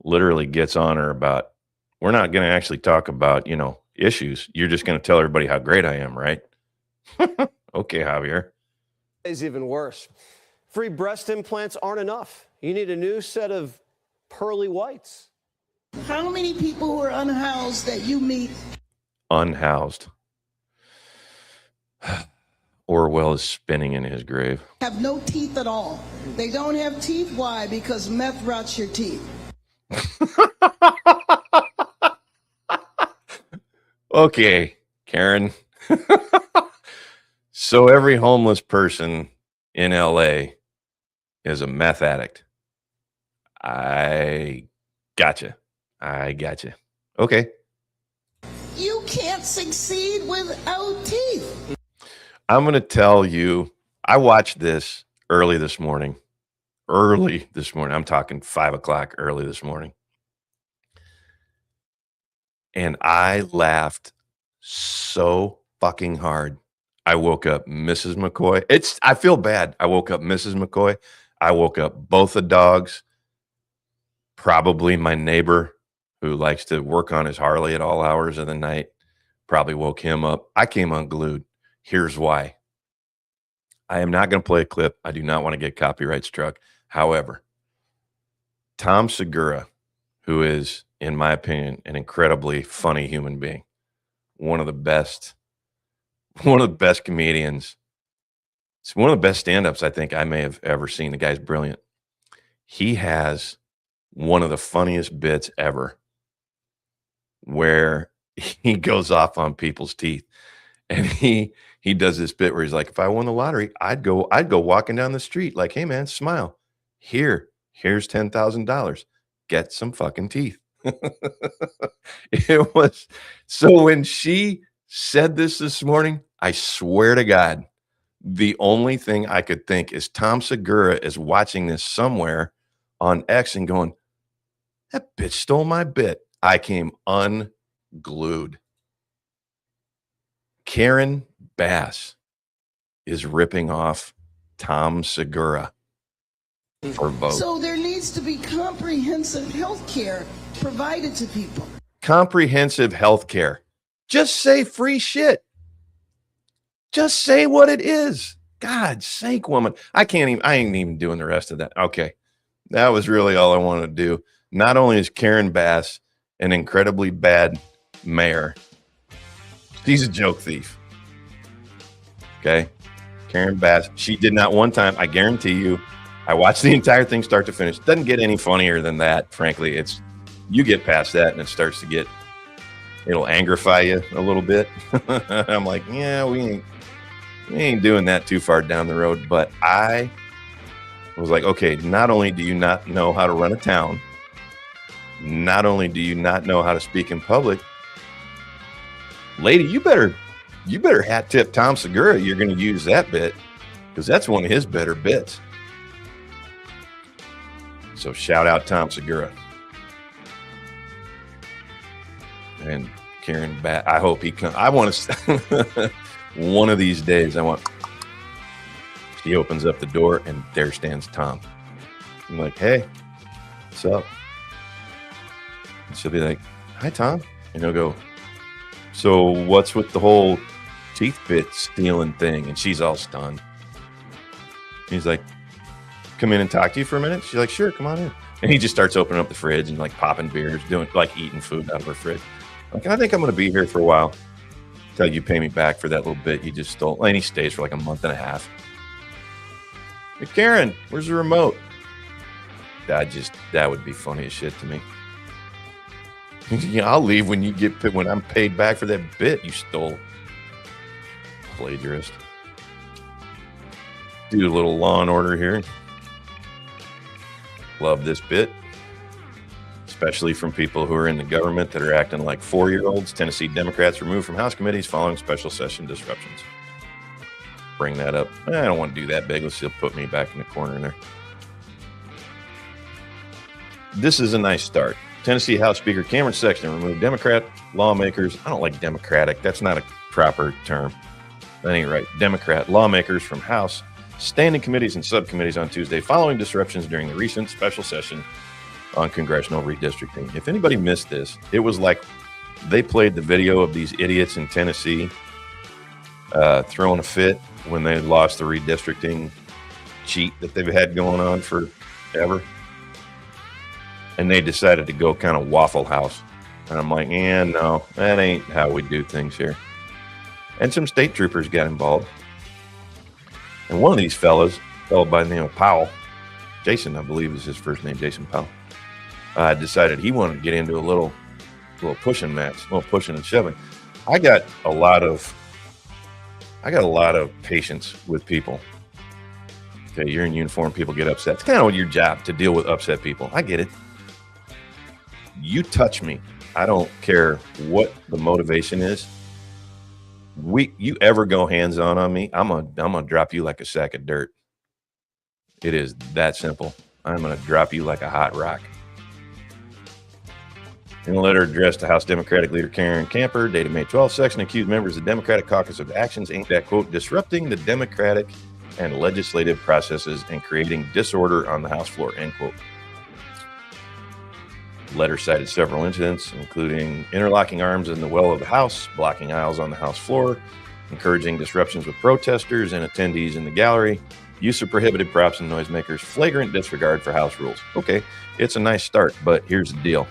literally gets on her about, we're not going to actually talk about, issues. You're just going to tell everybody how great I am, right? Okay, Javier. It's even worse. Free breast implants aren't enough. You need a new set of pearly whites. How many people who are unhoused that you meet? Unhoused. Orwell is spinning in his grave. Have no teeth at all. They don't have teeth. Why? Because meth rots your teeth. Okay, Karen. So every homeless person in LA is a meth addict. I gotcha. Okay. You can't succeed without teeth. I'm going to tell you, I watched this early this morning. I'm talking 5 o'clock early this morning. And I laughed so fucking hard. I woke up Mrs. McCoy. I feel bad. I woke up Mrs. McCoy. I woke up both the dogs. Probably my neighbor who likes to work on his Harley at all hours of the night. Probably woke him up. I came unglued. Here's why. I am not going to play a clip. I do not want to get copyright struck. However, Tom Segura, who is, in my opinion, an incredibly funny human being, one of the best comedians. It's one of the best stand-ups I think I may have ever seen. The guy's brilliant. He has one of the funniest bits ever where he goes off on people's teeth. And he does this bit where he's like, if I won the lottery, I'd go walking down the street like, hey man, smile. Here's $10,000. Get some fucking teeth. It was so when she said this morning, I swear to God, the only thing I could think is Tom Segura is watching this somewhere on X and going, that bitch stole my bit. I came unglued. Karen Bass is ripping off Tom Segura for vote. So there needs to be comprehensive health care provided to people. Comprehensive health care. Just say free shit. Just say what it is. God's sake, woman. I ain't even doing the rest of that. Okay. That was really all I wanted to do. Not only is Karen Bass an incredibly bad mayor, she's a joke thief. Okay. Karen Bass, she did not one time, I guarantee you, I watched the entire thing start to finish. Doesn't get any funnier than that, frankly. You get past that and it starts to get, it'll angerify you a little bit. I'm like, yeah, we ain't doing that too far down the road. But I was like, okay, not only do you not know how to run a town, not only do you not know how to speak in public, lady, you better hat tip Tom Segura. You're going to use that bit. because that's one of his better bits. So shout out Tom Segura. And Karen Bat. I hope he comes. I want to, one of these days, I want, she opens up the door and there stands Tom. I'm like, hey, what's up? And she'll be like, hi, Tom. And he'll go, so what's with the whole teeth bit stealing thing? And she's all stunned. He's like, come in and talk to you for a minute? She's like, sure, come on in. And he just starts opening up the fridge and like popping beers, doing like eating food out of her fridge. Like, I think I'm going to be here for a while until you pay me back for that little bit you just stole. And he stays for like a month and a half. Hey, Karen, where's the remote? That would be funny as shit to me. Yeah, I'll leave when I'm paid back for that bit you stole. Plagiarist. Do a little Law and Order here. Love this bit. Especially from people who are in the government that are acting like 4-year-olds. Tennessee Democrats removed from House committees following special session disruptions. Bring that up. I don't want to do that big. Let's still put me back in the corner there. This is a nice start. Tennessee House Speaker Cameron Sexton removed Democrat lawmakers. I don't like Democratic. That's not a proper term. That ain't right. Democrat lawmakers from House standing committees and subcommittees on Tuesday following disruptions during the recent special session on congressional redistricting. If anybody missed this, it was like they played the video of these idiots in Tennessee throwing a fit when they lost the redistricting cheat that they've had going on forever. And they decided to go kind of Waffle House. And I'm like, no, that ain't how we do things here. And some state troopers got involved. And one of these fellow by the name of Powell, Jason, I believe is his first name, Jason Powell, decided he wanted to get into a little pushing match, a little pushing and shoving. I got a lot of patience with people. Okay, you're in uniform, people get upset. It's kind of your job to deal with upset people. I get it. You touch me, I don't care what the motivation is. You ever go hands-on on me, I'm gonna drop you like a sack of dirt. It is that simple. I'm gonna drop you like a hot rock. In a letter addressed to House Democratic leader Karen Camper, dated May 12th, Sexton accused members of the Democratic caucus of actions aimed at, quote, disrupting the democratic and legislative processes and creating disorder on the House floor, end quote. The letter cited several incidents, including interlocking arms in the well of the House, blocking aisles on the House floor, encouraging disruptions with protesters and attendees in the gallery, use of prohibited props and noisemakers, flagrant disregard for House rules. Okay, it's a nice start, but here's the deal.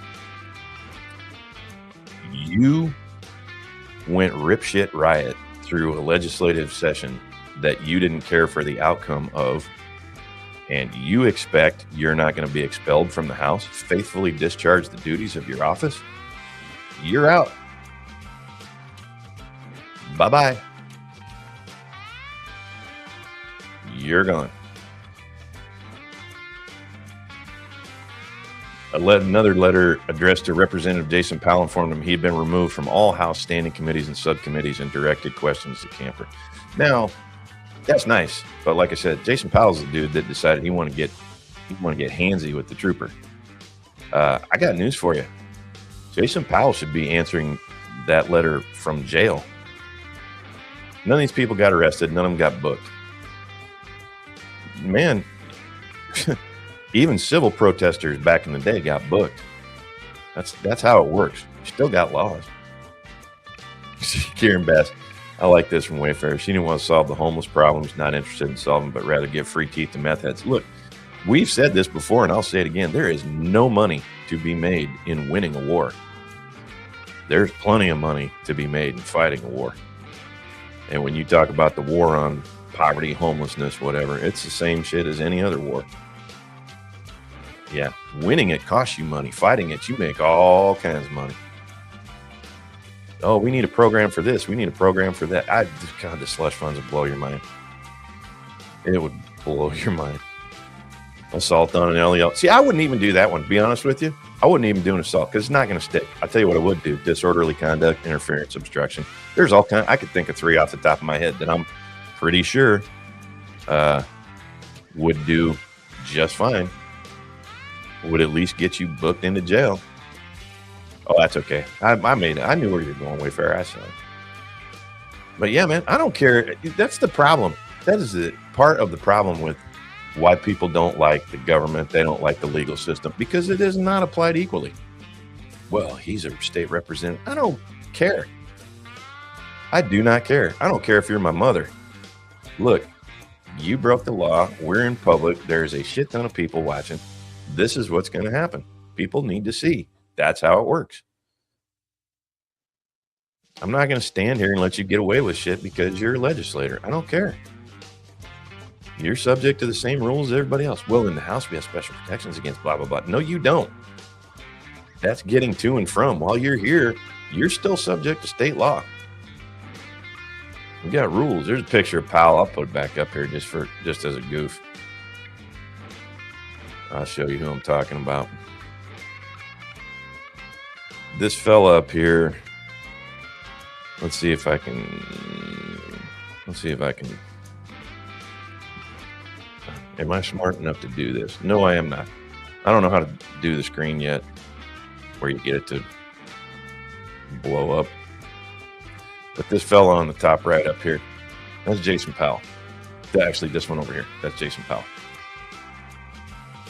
You went ripshit riot through a legislative session that you didn't care for the outcome of, and you expect you're not going to be expelled from the House, faithfully discharge the duties of your office? You're out. Bye-bye. You're gone. Another letter addressed to Representative Jason Powell informed him he had been removed from all House standing committees and subcommittees and directed questions to Camper. Now, that's nice, but like I said, Jason Powell's the dude that decided he wanted to get handsy with the trooper. I got news for you. Jason Powell should be answering that letter from jail. None of these people got arrested. None of them got booked. Man, even civil protesters back in the day got booked. That's how it works. You still got laws. Karen Bass. I like this from Wayfarer. She didn't want to solve the homeless problem. She's not interested in solving, but rather give free teeth to meth heads. Look, we've said this before, and I'll say it again. There is no money to be made in winning a war. There's plenty of money to be made in fighting a war. And when you talk about the war on poverty, homelessness, whatever, it's the same shit as any other war. Yeah, winning it costs you money. Fighting it, you make all kinds of money. Oh, we need a program for this. We need a program for that. God, the slush funds would blow your mind. It would blow your mind. Assault on an LEL. See, I wouldn't even do that one, to be honest with you. I wouldn't even do an assault because it's not going to stick. I'll tell you what I would do. Disorderly conduct, interference, obstruction. There's all kinds. I could think of 3 off the top of my head that I'm pretty sure would do just fine. Would at least get you booked into jail. Oh, that's okay. I knew where you're going, Wayfarer. I saw it. But yeah, man, I don't care. That's the problem. That is the part of the problem with why people don't like the government. They don't like the legal system because it is not applied equally. Well, he's a state representative. I don't care. I do not care. I don't care if you're my mother. Look, you broke the law. We're in public. There's a shit ton of people watching. This is what's going to happen. People need to see. That's how it works. I'm not going to stand here and let you get away with shit because you're a legislator. I don't care. You're subject to the same rules as everybody else. Well, in the House, we have special protections against blah, blah, blah. No, you don't. That's getting to and from. While you're here, you're still subject to state law. We got rules. There's a picture of Powell. I'll put it back up here just as a goof. I'll show you who I'm talking about. This fella up here. Let's see if I can. Am I smart enough to do this? No, I am not. I don't know how to do the screen yet, where you get it to blow up. But this fella on the top right up here, that's Jason Powell. Actually, this one over here, that's Jason Powell.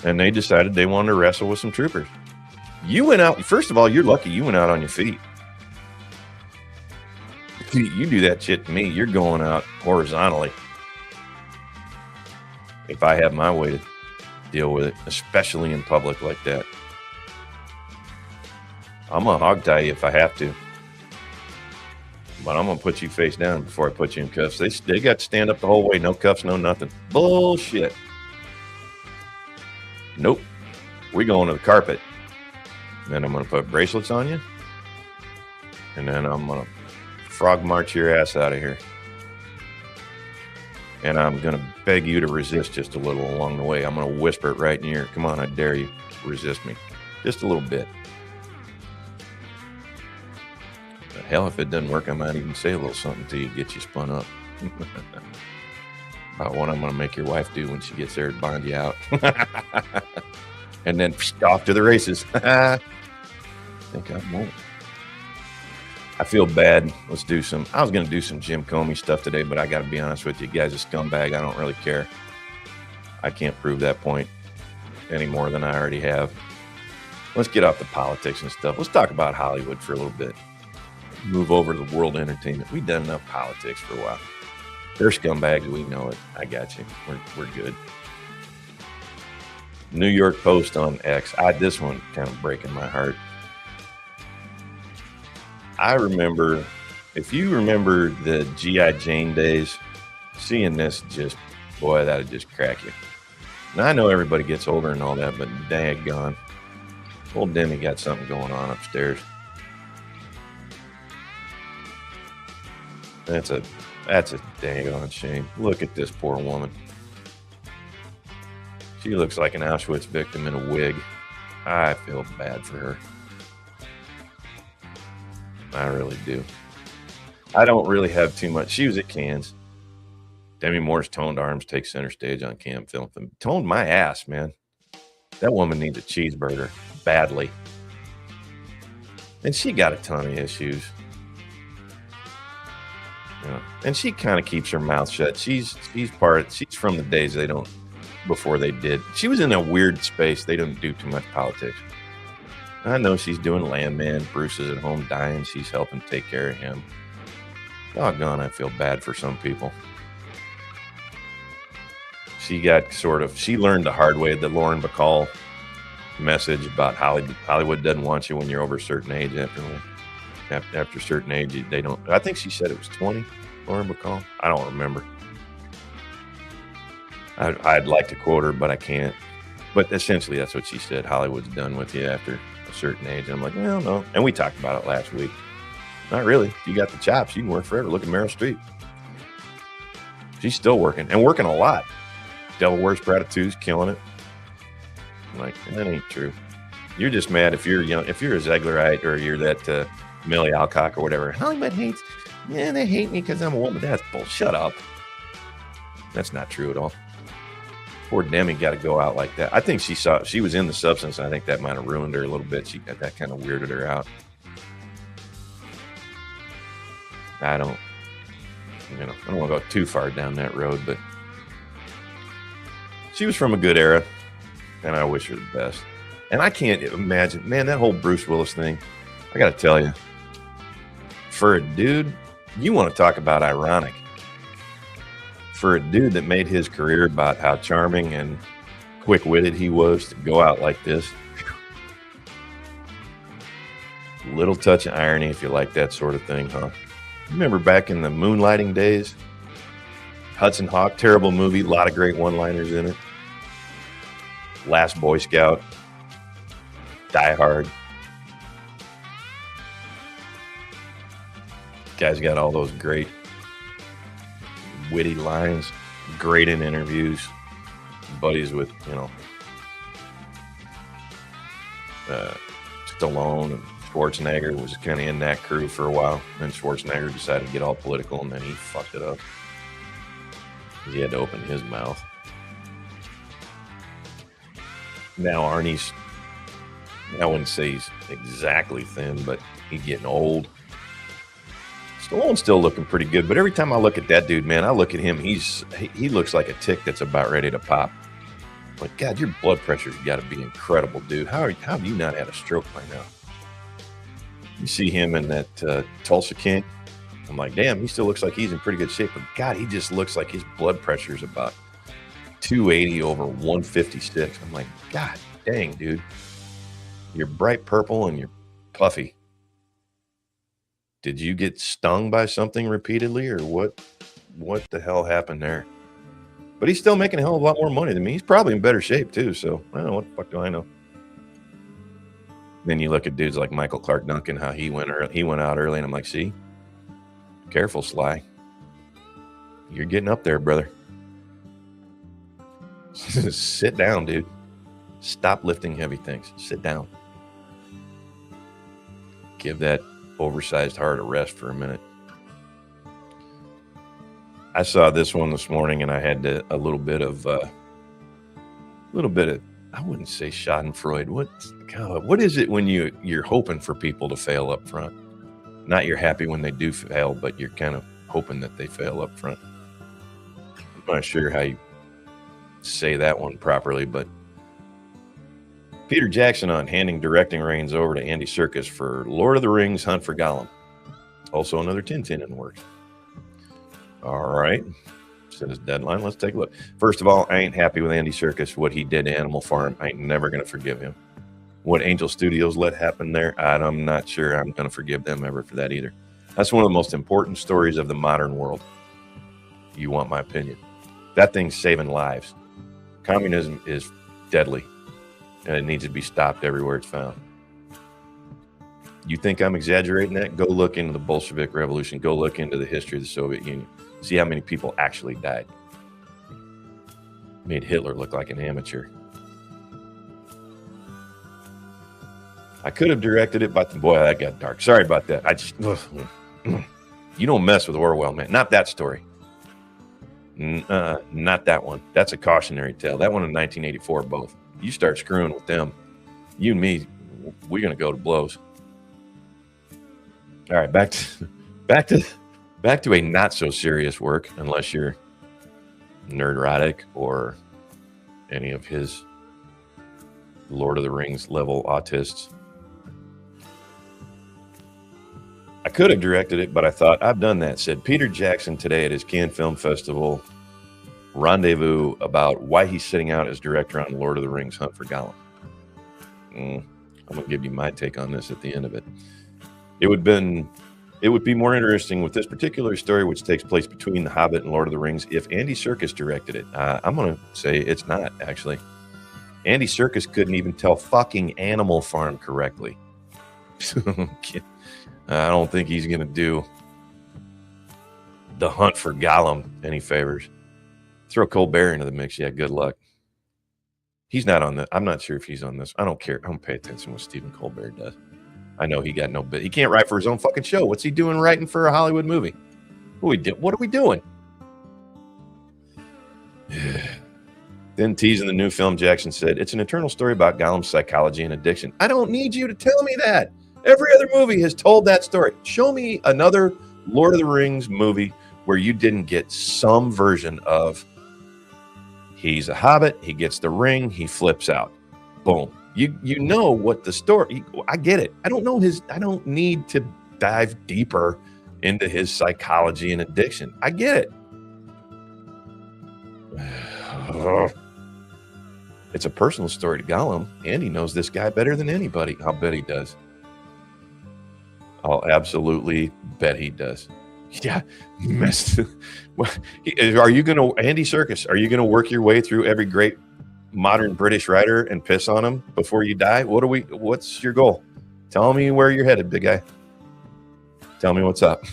And they decided they wanted to wrestle with some troopers. You went out. First of all, you're lucky you went out on your feet. You do that shit to me, you're going out horizontally. If I have my way to deal with it, especially in public like that. I'm going to hog tie you if I have to. But I'm going to put you face down before I put you in cuffs. They got to stand up the whole way. No cuffs, no nothing. Bullshit. Nope. We're going to the carpet. Then I'm going to put bracelets on you. And then I'm going to frog march your ass out of here. And I'm going to beg you to resist just a little along the way. I'm going to whisper it right in your ear. Come on, I dare you. Resist me. Just a little bit. But hell, if it doesn't work, I might even say a little something to you, get you spun up. About what I'm going to make your wife do when she gets there to bond you out. And then off to the races. I think I won't. I feel bad. I was going to do some Jim Comey stuff today, but I got to be honest with you. Guys, a scumbag. I don't really care. I can't prove that point any more than I already have. Let's get off the politics and stuff. Let's talk about Hollywood for a little bit. Move over to the world entertainment. We've done enough politics for a while. They're scumbags. We know it. I got you. We're good. New York Post on X. This one kind of breaking my heart. I remember, if you remember the G.I. Jane days, seeing this boy, that'd just crack you. Now, I know everybody gets older and all that, but daggone. Old Demi got something going on upstairs. That's a daggone shame. Look at this poor woman. She looks like an Auschwitz victim in a wig. I feel bad for her. I really do. I don't really have too much. She was at Cannes. Demi Moore's toned arms take center stage on Cam Film. Toned my ass, man. That woman needs a cheeseburger badly. And she got a ton of issues. You know, and she kind of keeps her mouth shut. She's from the days before they did. She was in a weird space. They don't do too much politics. I know she's doing Landman. Bruce is at home dying. She's helping take care of him. Doggone, I feel bad for some people. She learned the hard way the Lauren Bacall message about Hollywood doesn't want you when you're over a certain age. After a certain age, they don't. I think she said it was 20, Lauren Bacall. I don't remember. I'd like to quote her, but I can't. But essentially, that's what she said. Hollywood's done with you after a certain age. And I'm like, well, no. And we talked about it last week. Not really. If you got the chops, you can work forever. Look at Meryl Streep. She's still working, and working a lot. Devil Wears Prada 2's killing it. I'm like, that ain't true. You're just mad if you're young, if you're a Zeglerite or you're that Millie Alcock or whatever. Hollywood hates. Yeah, they hate me because I'm a woman. That's bull. Shut up. That's not true at all. Poor Demi got to go out like that. I think she was in the substance. And I think that might have ruined her a little bit. That kind of weirded her out. I don't want to go too far down that road, but she was from a good era, and I wish her the best. And I can't imagine, man, that whole Bruce Willis thing. I got to tell you, for a dude, you want to talk about ironic. For a dude that made his career about how charming and quick-witted he was to go out like this. Little touch of irony if you like that sort of thing, huh? Remember back in the moonlighting days? Hudson Hawk, terrible movie, a lot of great one-liners in it. Last Boy Scout, Die Hard. Guy's got all those great witty lines, great in interviews, buddies with, Stallone and Schwarzenegger was kind of in that crew for a while. Then Schwarzenegger decided to get all political, and then he fucked it up. He had to open his mouth. Now Arnie's, I wouldn't say he's exactly thin, but he's getting old. Stallone's still looking pretty good, but every time I look at that dude, man, I look at him, he looks like a tick that's about ready to pop. Like, God, your blood pressure's got to be incredible, dude. How have you not had a stroke by now? You see him in that Tulsa King. I'm like, damn, he still looks like he's in pretty good shape. But God, he just looks like his blood pressure's about 280 over 156. I'm like, God dang, dude. You're bright purple and you're puffy. Did you get stung by something repeatedly, or what the hell happened there? But he's still making a hell of a lot more money than me. He's probably in better shape too. So I don't know, what the fuck do I know? Then you look at dudes like Michael Clark Duncan, how he went out early, and I'm like, see, careful, Sly. You're getting up there, brother. Sit down, dude. Stop lifting heavy things. Sit down. Give that oversized heart a rest for a minute. I saw this one this morning, and I had a little bit of, I wouldn't say schadenfreude. What is it when you're hoping for people to fail up front? Not you're happy when they do fail, but you're kind of hoping that they fail up front. I'm not sure how you say that one properly, but Peter Jackson on handing directing reins over to Andy Serkis for Lord of the Rings: Hunt for Gollum. Also another Tintin in the works. All right. Says Deadline. Let's take a look. First of all, I ain't happy with Andy Serkis, what he did to Animal Farm. I ain't never going to forgive him. What Angel Studios let happen there, I'm not sure I'm going to forgive them ever for that either. That's one of the most important stories of the modern world. You want my opinion? That thing's saving lives. Communism is deadly, and it needs to be stopped everywhere it's found. You think I'm exaggerating that? Go look into the Bolshevik Revolution. Go look into the history of the Soviet Union. See how many people actually died. Made Hitler look like an amateur. I could have directed it, but boy, that got dark. Sorry about that. You don't mess with Orwell, man. Not that story. Not that one. That's a cautionary tale. That one in 1984, both. You start screwing with them, you and me, we're gonna go to blows. All right, back to a not so serious work, unless you're Nerdrotic or any of his Lord of the Rings level autists. I could have directed it, but I thought, I've done that, said Peter Jackson today at his Cannes Film Festival rendezvous about why he's sitting out as director on Lord of the Rings: Hunt for Gollum. I'm going to give you my take on this at the end of it. It would be more interesting with this particular story, which takes place between The Hobbit and Lord of the Rings, if Andy Serkis directed it. I'm going to say it's not, actually. Andy Serkis couldn't even tell fucking Animal Farm correctly. I don't think he's going to do The Hunt for Gollum any favors. Throw Colbert into the mix. Yeah, good luck. He's not on the. I'm not sure if he's on this. I don't care. I don't pay attention to what Stephen Colbert does. I know he got no bit. He can't write for his own fucking show. What's he doing writing for a Hollywood movie? What are we doing? Then teasing the new film, Jackson said, it's an eternal story about Gollum's psychology and addiction. I don't need you to tell me that. Every other movie has told that story. Show me another Lord of the Rings movie where you didn't get some version of he's a hobbit, he gets the ring, he flips out. Boom. You know what the story, I get it. I don't need to dive deeper into his psychology and addiction. I get it. It's a personal story to Gollum. Andy knows this guy better than anybody. I'll bet he does. I'll absolutely bet he does. Yeah. Are you going to, Andy Serkis, are you going to work your way through every great modern British writer and piss on him before you die? What's your goal? Tell me where you're headed, big guy. Tell me what's up.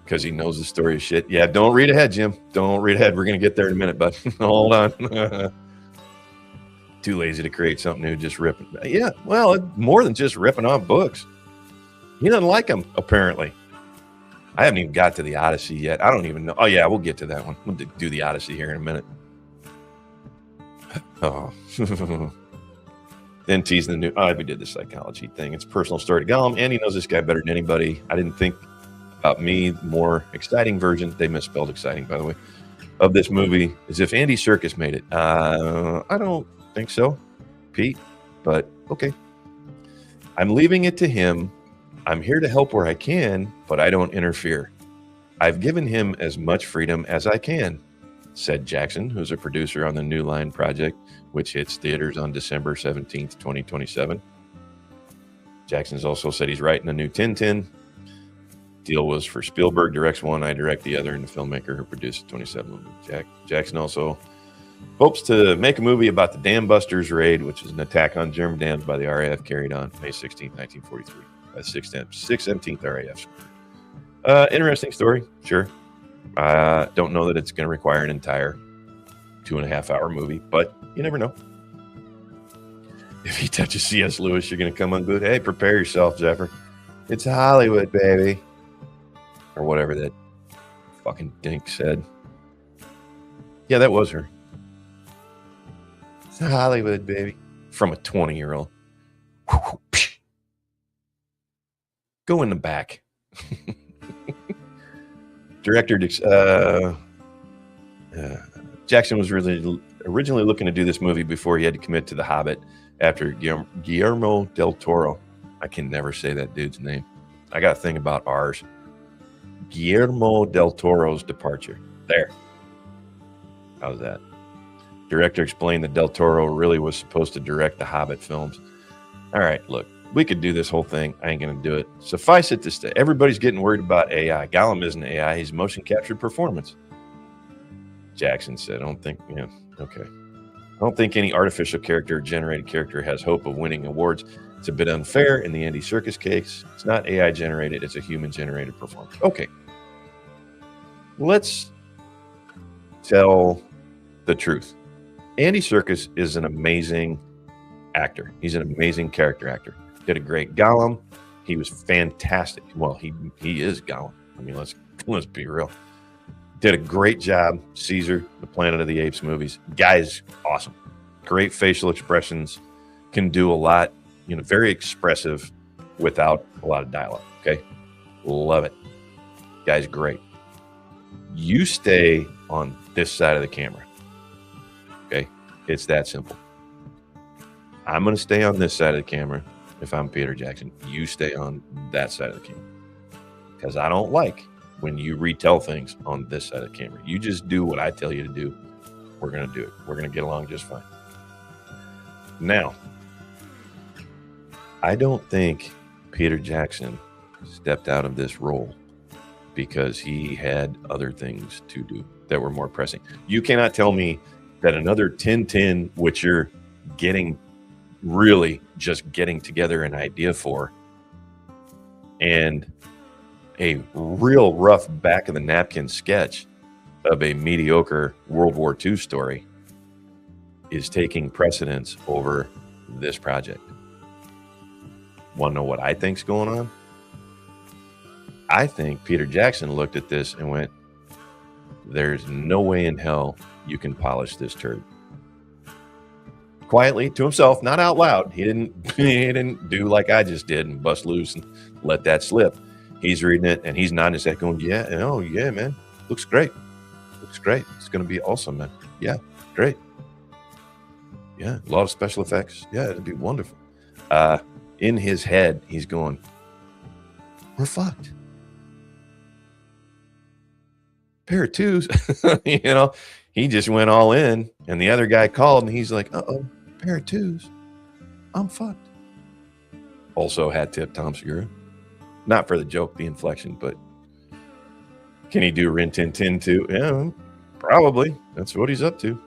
Because he knows the story of shit. Yeah, don't read ahead, Jim. Don't read ahead. We're going to get there in a minute, bud. Hold on. Too lazy to create something new, just ripping. Yeah, well, more than just ripping off books. He doesn't like them, apparently. I haven't even got to the Odyssey yet. I don't even know. Oh, yeah, we'll get to that one. We'll do the Odyssey here in a minute. Oh. Then teasing the new. Oh, we did the psychology thing. It's a personal story to Gollum. Andy knows this guy better than anybody. I didn't think about me. The more exciting version, they misspelled exciting, by the way, of this movie is if Andy Serkis made it. I don't think so, Pete, but okay. I'm leaving it to him. I'm here to help where I can, but I don't interfere. I've given him as much freedom as I can, said Jackson, who's a producer on the New Line project, which hits theaters on December 17th, 2027. Jackson's also said he's writing a new Tintin. Deal was for Spielberg directs one, I direct the other, and the filmmaker who produced the 27 movie. Jackson also hopes to make a movie about the Dam Busters raid, which is an attack on German dams by the RAF carried on May 16, 1943 by the 617th RAF. Interesting story, sure. Don't know that it's going to require an entire 2.5-hour movie, but you never know. If he touches C.S. Lewis, you're going to come unglued. Hey, prepare yourself, Zephyr. It's Hollywood, baby. Or whatever that fucking dink said. Yeah, that was her. It's Hollywood, baby. From a 20-year-old. Go in the back. Director Jackson was originally looking to do this movie before he had to commit to The Hobbit after Guillermo del Toro. I can never say that dude's name. I got a thing about R's. Guillermo del Toro's departure. There. How's that? Director explained that del Toro really was supposed to direct the Hobbit films. All right, look, we could do this whole thing. I ain't going to do it. Suffice it to say, everybody's getting worried about AI. Gollum isn't AI. He's motion captured performance. Jackson said, I don't think, yeah, okay. I don't think any artificial character or generated character has hope of winning awards. It's a bit unfair in the Andy Serkis case. It's not AI generated. It's a human generated performance. Okay. Let's tell the truth. Andy Serkis is an amazing actor. He's an amazing character actor. Did a great Gollum. He was fantastic. Well, he is Gollum. I mean, let's be real. Did a great job. Caesar, the Planet of the Apes movies. Guy's awesome. Great facial expressions. Can do a lot. You know, very expressive without a lot of dialogue. Okay. Love it. Guy's great. You stay on this side of the camera. Okay. It's that simple. I'm going to stay on this side of the camera. If I'm Peter Jackson, you stay on that side of the camera. Because I don't like when you retell things on this side of the camera. You just do what I tell you to do. We're going to do it. We're going to get along just fine. Now, I don't think Peter Jackson stepped out of this role because he had other things to do that were more pressing. You cannot tell me that another Tintin, which you're really just getting together an idea for, and a real rough back of the napkin sketch of a mediocre World War II story is taking precedence over this project. Want to know what I think's going on? I think Peter Jackson looked at this and went, there's no way in hell you can polish this turd. Quietly to himself, not out loud. He didn't do like I just did and bust loose and let that slip. He's reading it and he's nodding his head going, yeah, oh yeah, man. Looks great. Looks great. It's going to be awesome, man. Yeah, great. Yeah, a lot of special effects. Yeah, it'd be wonderful. In his head, he's going, we're fucked. Pair of twos. You know, he just went all in and the other guy called and he's like, uh-oh, pair of twos. I'm fucked. Also hat tip Tom Segura. Not for the joke, the inflection, but can he do Rin Tin Tin too? Yeah, probably. That's what he's up to.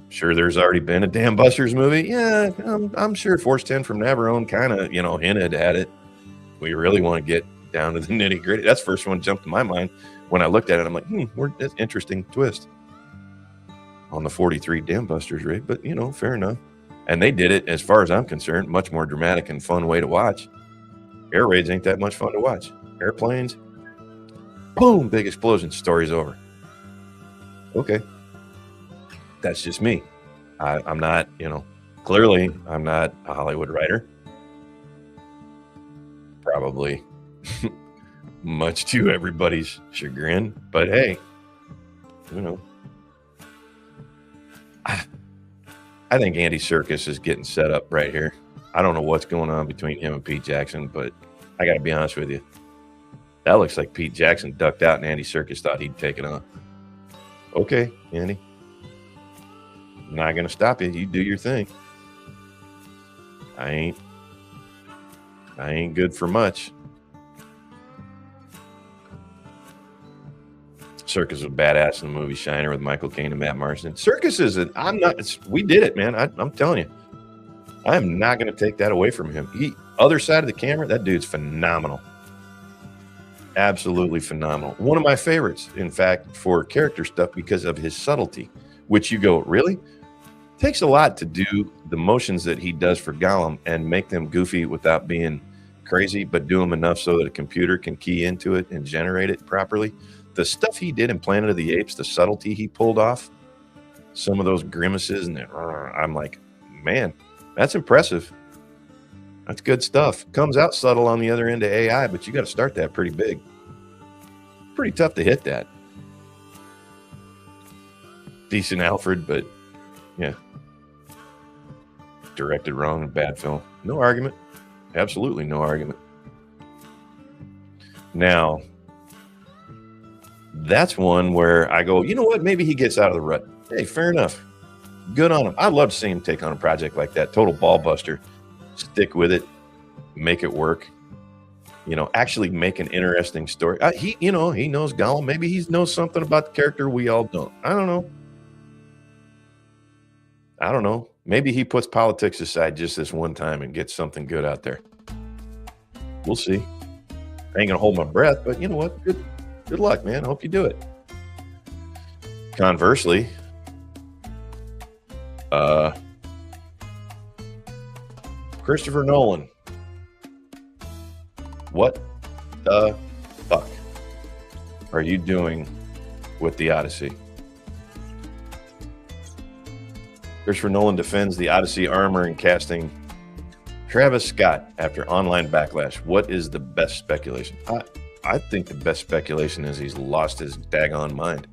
Sure, there's already been a Damn Busters movie. Yeah, I'm sure Force 10 from Navarone kind of, hinted at it. We really want to get down to the nitty gritty. That's the first one that jumped to my mind when I looked at it. I'm like, that's an interesting twist on the 43 Damn Busters raid, but fair enough. And they did it, as far as I'm concerned, much more dramatic and fun way to watch. Air raids ain't that much fun to watch. Airplanes, boom, big explosion, story's over. Okay. That's just me. I'm not, clearly I'm not a Hollywood writer. Probably much to everybody's chagrin, but hey, I think Andy Serkis is getting set up right here. I don't know what's going on between him and Pete Jackson, but I got to be honest with you. That looks like Pete Jackson ducked out and Andy Serkis thought he'd take it on. Okay, Andy. Not going to stop you. You do your thing. I ain't good for much. Serkis was badass in the movie Shiner with Michael Caine and Matt Marsden. Serkis we did it, man. I'm telling you. I am not going to take that away from him. Other side of the camera, that dude's phenomenal. Absolutely phenomenal. One of my favorites, in fact, for character stuff because of his subtlety, which you go, really? Takes a lot to do the motions that he does for Gollum and make them goofy without being crazy, but do them enough so that a computer can key into it and generate it properly. The stuff he did in Planet of the Apes, the subtlety he pulled off, some of those grimaces, and I'm like, man, that's impressive. That's good stuff. Comes out subtle on the other end of AI, but you got to start that pretty big. Pretty tough to hit that. Decent Alfred, but yeah. Directed wrong and bad film. No argument. Absolutely no argument. Now, that's one where I go, you know what? Maybe he gets out of the rut. Hey, fair enough. Good on him. I'd love to see him take on a project like that. Total ball buster. Stick with it. Make it work. Actually make an interesting story. He knows Gollum. Maybe he knows something about the character we all don't. I don't know. Maybe he puts politics aside just this one time and gets something good out there. We'll see. I ain't gonna hold my breath, but you know what? Good luck, man. I hope you do it. Conversely, Christopher Nolan. What the fuck are you doing with the Odyssey? Christopher Nolan defends the Odyssey armor and casting Travis Scott after online backlash. What is the best speculation? I think the best speculation is he's lost his daggone mind.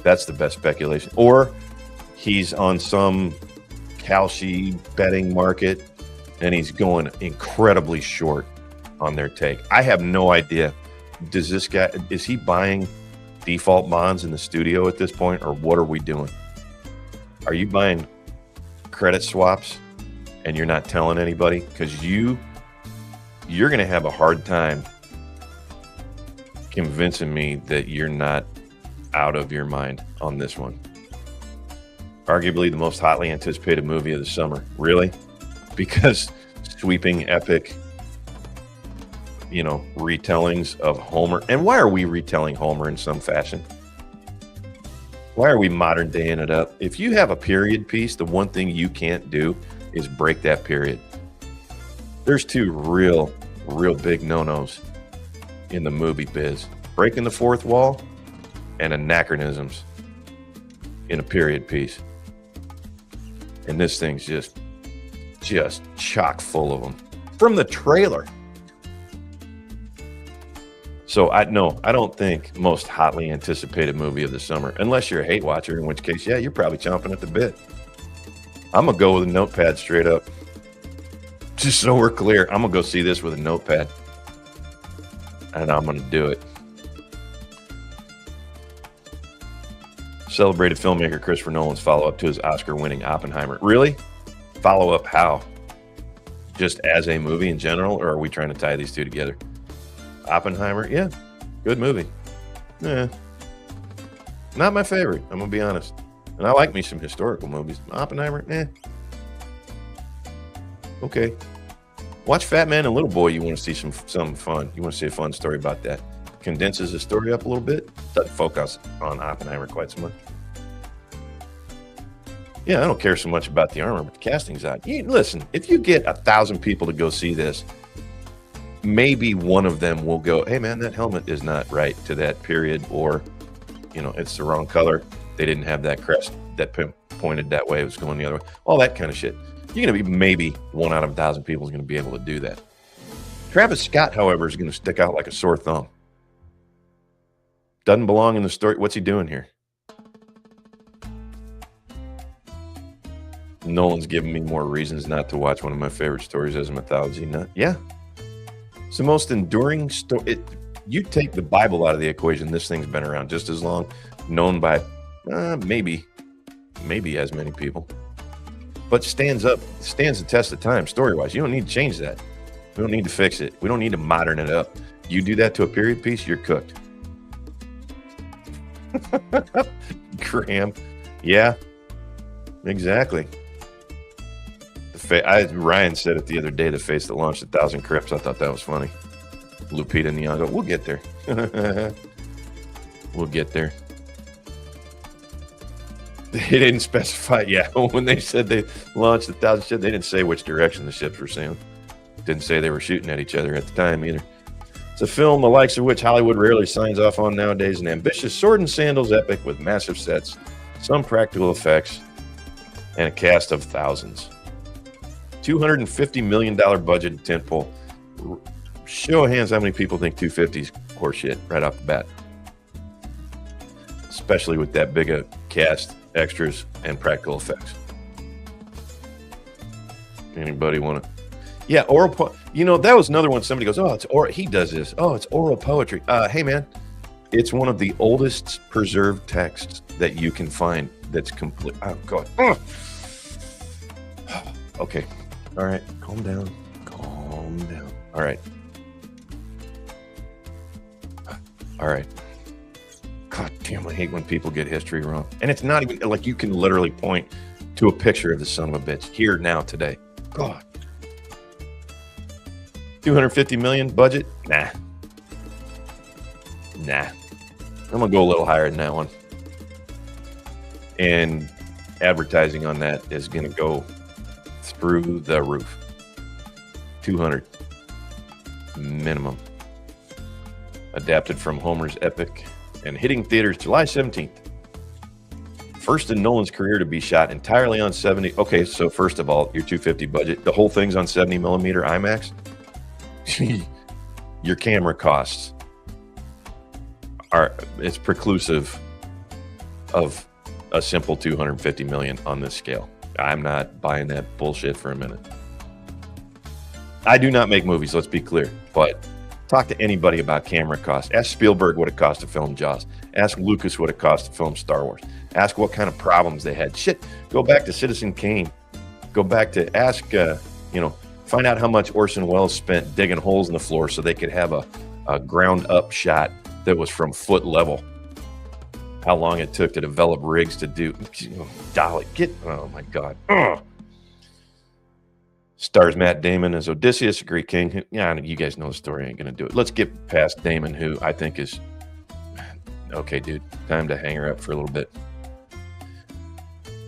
That's the best speculation. Or he's on some Kalshi betting market and he's going incredibly short on their take. I have no idea. Is he buying default bonds in the studio at this point, or what are we doing? Are you buying credit swaps and you're not telling anybody? Because you're going to have a hard time convincing me that you're not out of your mind on this one. Arguably the most hotly anticipated movie of the summer. Really? Because sweeping epic, retellings of Homer. And why are we retelling Homer in some fashion? Why are we modern daying it up? If you have a period piece, the one thing you can't do is break that period. There's two real big no-nos in the movie biz. breaking the fourth wall, and anachronisms in a period piece. And this thing's just chock full of them from the trailer. So I don't think most hotly anticipated movie of the summer, unless you're a hate watcher, in which case, yeah, you're probably chomping at the bit. I'm gonna go with a notepad straight up. Just so we're clear, I'm gonna go see this with a notepad, and I'm gonna do it. Celebrated filmmaker Christopher Nolan's follow-up to his Oscar-winning Oppenheimer. Really? Follow-up how? Just as a movie in general, or are we trying to tie these two together? Oppenheimer, yeah, good movie. Yeah, not my favorite, I'm gonna be honest. And I like me some historical movies. Oppenheimer, okay. Watch Fat Man and Little Boy. You want to see some fun. You want to see a fun story about that. Condenses the story up a little bit. Doesn't focus on Oppenheimer quite so much. Yeah, I don't care so much about the armor, but the casting's out. Listen, if you get 1,000 people to go see this, maybe one of them will go, hey man, that helmet is not right to that period, or it's the wrong color. They didn't have that crest that pointed that way. It was going the other way. All that kind of shit. You're going to be maybe 1 out of 1,000 people is going to be able to do that. Travis Scott, however, is going to stick out like a sore thumb. Doesn't belong in the story. What's he doing here? Nolan's giving me more reasons not to watch one of my favorite stories as a mythology nut. Yeah. It's the most enduring story. You take the Bible out of the equation, this thing's been around just as long, known by maybe as many people, but stands the test of time story-wise. You don't need to change that. We don't need to fix it. We don't need to modern it up. You do that to a period piece, you're cooked. Graham, yeah, exactly. Ryan said it the other day, the face that launched 1,000 Crips. I thought that was funny. Lupita Nyong'o. We'll get there. We'll get there. They didn't specify. Yeah, when they said they launched 1,000 ships, they didn't say which direction the ships were sailing. Didn't say they were shooting at each other at the time either. It's a film the likes of which Hollywood rarely signs off on nowadays. An ambitious sword and sandals epic with massive sets, some practical effects, and a cast of thousands. $250 million budget tentpole. Show of hands how many people think 250's horseshit right off the bat. Especially with that big a cast, extras, and practical effects. Anybody want to? Yeah, oral. That was another one. Somebody goes, "Oh, it's oral." He does this. Oh, it's oral poetry. Hey, man, it's one of the oldest preserved texts that you can find. That's complete. Oh God. Okay. All right. Calm down. Calm down. All right. All right. God damn, I hate when people get history wrong. And it's not even like you can literally point to a picture of the son of a bitch here now today. God. 250 million budget? Nah. I'm gonna go a little higher than that one. And advertising on that is gonna go through the roof. 200 minimum. Adapted from Homer's epic and hitting theaters July 17th. First in Nolan's career to be shot entirely on 70. Okay, so first of all, your 250 budget, the whole thing's on 70 millimeter IMAX. Your camera costs it's preclusive of a simple 250 million on this scale. I'm not buying that bullshit for a minute. I do not make movies, let's be clear, but talk to anybody about camera costs. Ask Spielberg what it cost to film Jaws. Ask Lucas what it cost to film Star Wars. Ask what kind of problems they had. Shit, go back to Citizen Kane. Go back to ask, find out how much Orson Welles spent digging holes in the floor so they could have a ground up shot that was from foot level. How long it took to develop rigs to do. Dolly, oh my God. Ugh. Stars Matt Damon as Odysseus, a Greek king. Yeah, you guys know the story. I ain't gonna do it. Let's get past Damon, who I think is okay, dude. Time to hang her up for a little bit.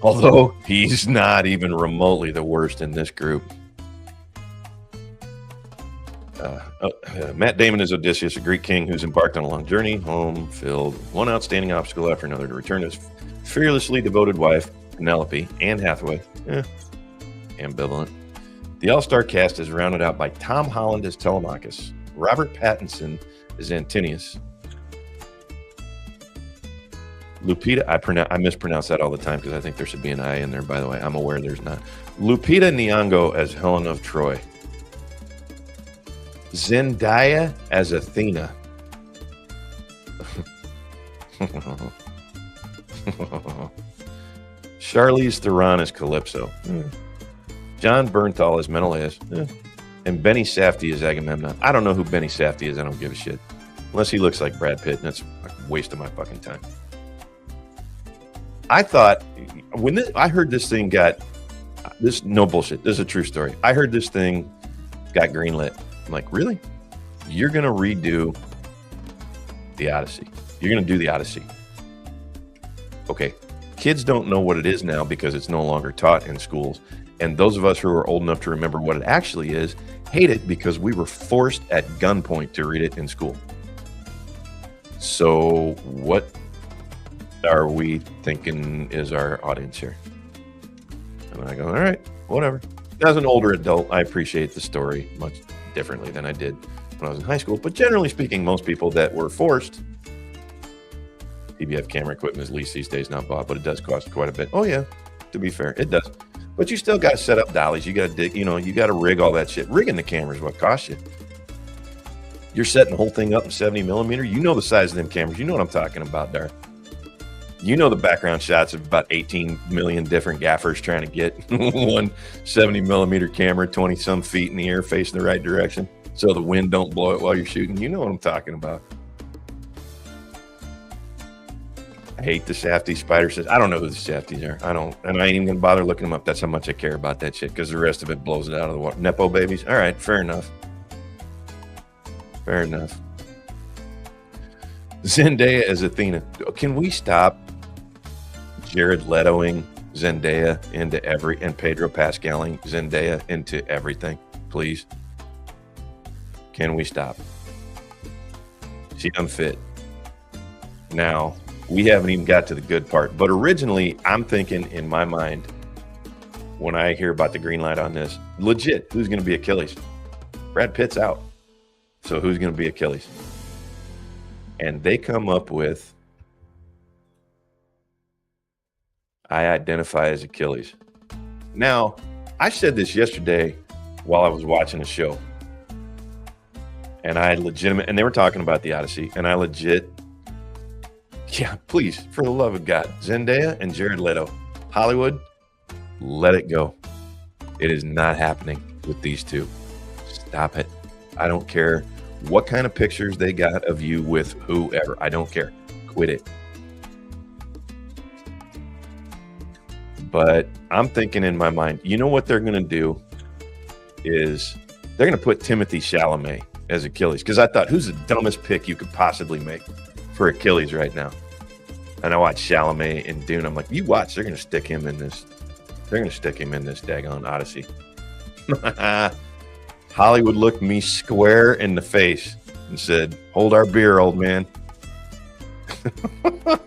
Although he's not even remotely the worst in this group. Matt Damon is Odysseus, a Greek king who's embarked on a long journey home filled with one outstanding obstacle after another to return to his fearlessly devoted wife, Penelope, Anne Hathaway. Ambivalent. The all-star cast is rounded out by Tom Holland as Telemachus, Robert Pattinson as Antinius, Lupita, I mispronounce that all the time because I think there should be an I in there, by the way. I'm aware there's not. Lupita Nyong'o as Helen of Troy. Zendaya as Athena. Charlize Theron as Calypso. John Bernthal as Menelaus. And Benny Safdie as Agamemnon. I don't know who Benny Safdie is. I don't give a shit. Unless he looks like Brad Pitt, and that's a waste of my fucking time. I thought, I heard this thing got, this, no bullshit, this is a true story. I heard this thing got greenlit. I'm like, really? You're going to redo the Odyssey. You're going to do the Odyssey. Okay. Kids don't know what it is now because it's no longer taught in schools. And those of us who are old enough to remember what it actually is, hate it because we were forced at gunpoint to read it in school. So what are we thinking is our audience here? And I go, all right, whatever. As an older adult, I appreciate the story much differently than I did when I was in high school. But generally speaking, most people that were forced, PBF camera equipment is leased these days, not bought, but it does cost quite a bit. Oh yeah, to be fair, it does. But you still got to set up dollies. You got to dig, you got to rig all that shit. Rigging the camera is what costs you. You're setting the whole thing up in 70 millimeter. You know the size of them cameras. You know what I'm talking about there. You know the background shots of about 18 million different gaffers trying to get one 70 millimeter camera 20 some feet in the air facing the right direction so the wind don't blow it while you're shooting. You know what I'm talking about. I hate the Safdie spider says. I don't know who the Safdies are. I don't, and I ain't even gonna bother looking them up. That's how much I care about that shit because the rest of it blows it out of the water. Nepo babies. All right, fair enough. Fair enough. Zendaya as Athena. Can we stop Jared Letoing Zendaya into and Pedro Pascaling Zendaya into everything, please? Can we stop? She unfit. Now, we haven't even got to the good part, but originally I'm thinking in my mind when I hear about the green light on this, legit, who's going to be Achilles? Brad Pitt's out. So who's going to be Achilles? And they come up with, I identify as Achilles. Now, I said this yesterday while I was watching a show. And and they were talking about the Odyssey, and I legit, yeah, please, for the love of God, Zendaya and Jared Leto, Hollywood, let it go. It is not happening with these two. Stop it. I don't care what kind of pictures they got of you with whoever. I don't care. Quit it. But I'm thinking in my mind, you know what they're going to do is they're going to put Timothée Chalamet as Achilles. Because I thought, who's the dumbest pick you could possibly make for Achilles right now? And I watched Chalamet in Dune. I'm like, you watch, they're going to stick him in this. They're going to stick him in this daggone Odyssey. Hollywood looked me square in the face and said, hold our beer, old man.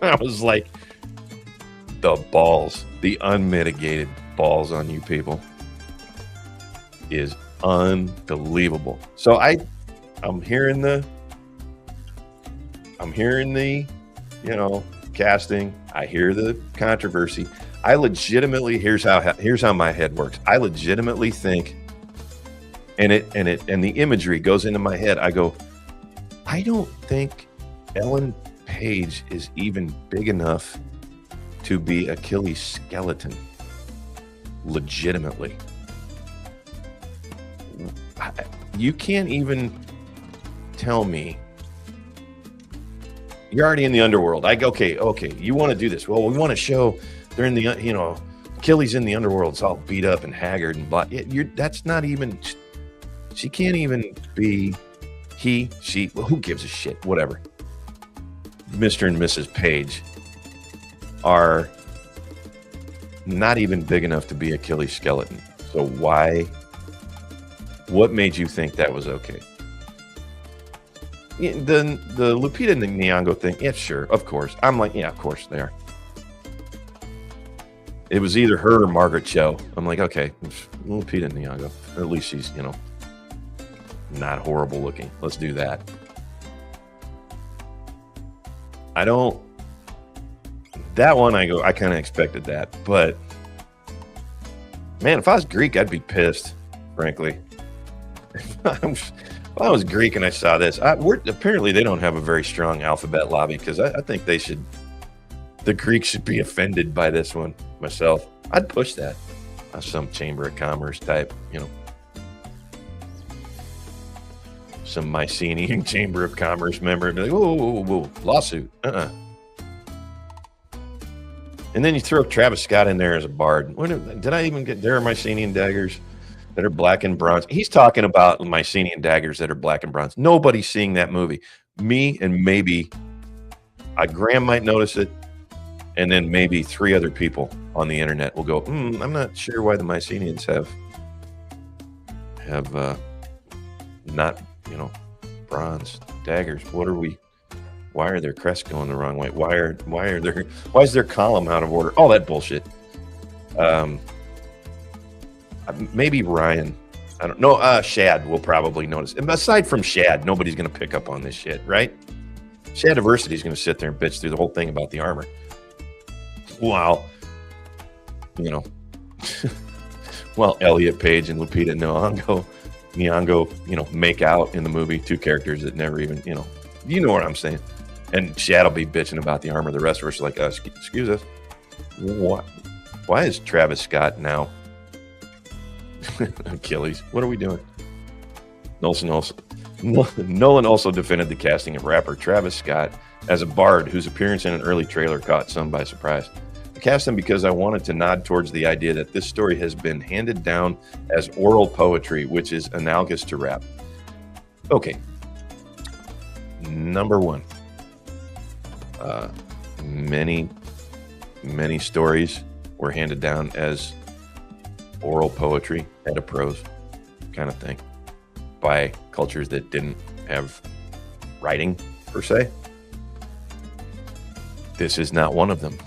I was like, the balls, the unmitigated balls on you people is unbelievable. So I'm hearing the, casting. I hear the controversy. I legitimately, here's how my head works. I legitimately think, and the imagery goes into my head. I go, I don't think Ellen Page is even big enough to be Achilles' skeleton. Legitimately. You can't even tell me. You're already in the underworld. I go, okay, you want to do this. Well, we want to show they're in the, Achilles in the underworld. It's all beat up and haggard and blah. That's not even, she can't even be she, well, who gives a shit? Whatever. Mr. and Mrs. Page are not even big enough to be Achilles' skeleton. So what made you think that was okay? the Lupita Nyong'o thing. Yeah, sure, of course. I'm like, yeah, of course they are. It was either her or Margaret Cho. I'm like, okay, Lupita Nyong'o. At least she's, not horrible looking. Let's do that. That one I kind of expected that, but man, if I was Greek, I'd be pissed, frankly. If I was Greek and I saw this, apparently they don't have a very strong alphabet lobby, because I think the Greeks should be offended by this one myself. I'd push that. Some Chamber of Commerce type, some Mycenaean Chamber of Commerce member, and be like, whoa, lawsuit. And then you throw Travis Scott in there as a bard. Did I even get there? Are Mycenaean daggers that are black and bronze? He's talking about Mycenaean daggers that are black and bronze. Nobody's seeing that movie. Me and maybe Graham might notice it, and then maybe 3 other people on the internet will go, I'm not sure why the Mycenaeans have not, bronze daggers. Why are their crests going the wrong way? Why is their column out of order? All that bullshit. Maybe Ryan. I don't know. Shad will probably notice. And aside from Shad, nobody's going to pick up on this shit, right? Shad Diversity is going to sit there and bitch through the whole thing about the armor. Wow. Well, Elliot Page and Lupita Nyong'o, make out in the movie. 2 characters that never even, you know what I'm saying. And Shad will be bitching about the armor. The rest of us are like, excuse us. Why is Travis Scott now Achilles? What are we doing? Nolan also defended the casting of rapper Travis Scott as a bard whose appearance in an early trailer caught some by surprise. I cast him because I wanted to nod towards the idea that this story has been handed down as oral poetry, which is analogous to rap. Okay. Number 1. Many stories were handed down as oral poetry, Edda prose kind of thing, by cultures that didn't have writing per se. This is not one of them.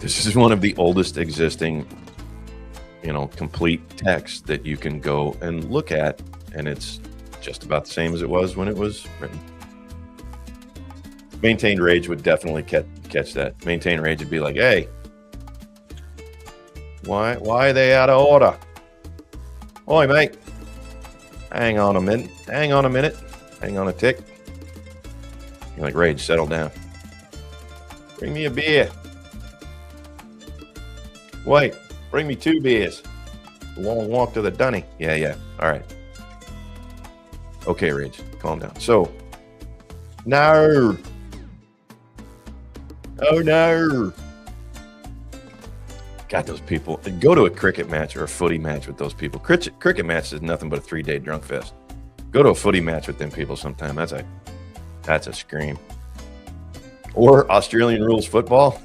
This is one of the oldest existing, complete texts that you can go and look at, and it's just about the same as it was when it was written. Maintained Rage would definitely catch that. Maintained Rage would be like, hey, why are they out of order? Oi, mate. Hang on a minute. Hang on a tick. You're like, Rage, settle down. Bring me a beer. Wait, bring me 2 beers. Long walk to the dunny. Yeah. All right. Okay, Rage, calm down. So, no. Oh, no. God, those people. Go to a cricket match or a footy match with those people. Cricket match is nothing but a 3-day drunk fest. Go to a footy match with them people sometime. That's a scream. Or Australian rules football.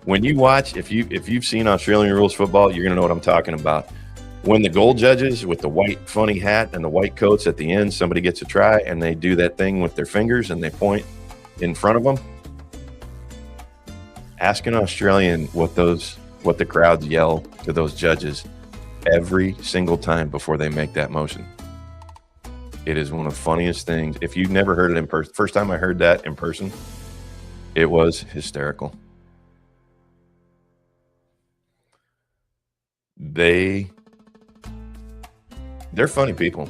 When you watch, if you've seen Australian rules football, you're going to know what I'm talking about. When the goal judges with the white funny hat and the white coats at the end, somebody gets a try and they do that thing with their fingers and they point in front of them. Ask an Australian what the crowds yell to those judges every single time before they make that motion. It is one of the funniest things. If you've never heard it in person, first time I heard that in person, it was hysterical. They're funny people.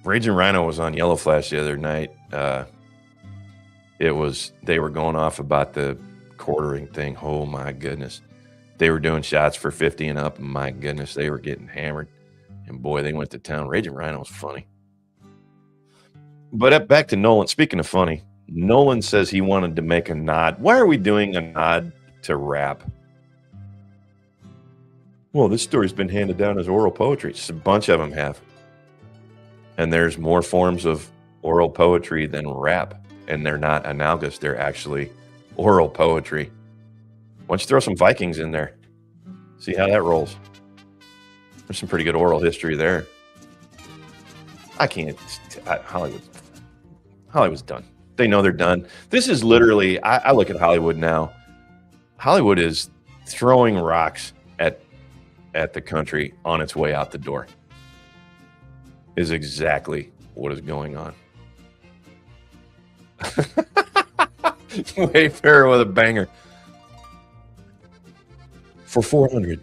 Raging Rhino was on Yellow Flash the other night. They were going off about the quartering thing. Oh my goodness. They were doing shots for 50 and up. My goodness, they were getting hammered. And boy, they went to town. Raging Rhino was funny. But back to Nolan. Speaking of funny, Nolan says he wanted to make a nod. Why are we doing a nod to rap? Well, this story's been handed down as oral poetry. Just a bunch of them have. And there's more forms of oral poetry than rap. And they're not analogous. They're actually oral poetry. Why don't you throw some Vikings in there? See how that rolls. There's some pretty good oral history there. I can't. Hollywood's done. They know they're done. This is literally, I look at Hollywood now. Hollywood is throwing rocks at the country on its way out the door. Is exactly what is going on. Wayfarer with a banger. For 400.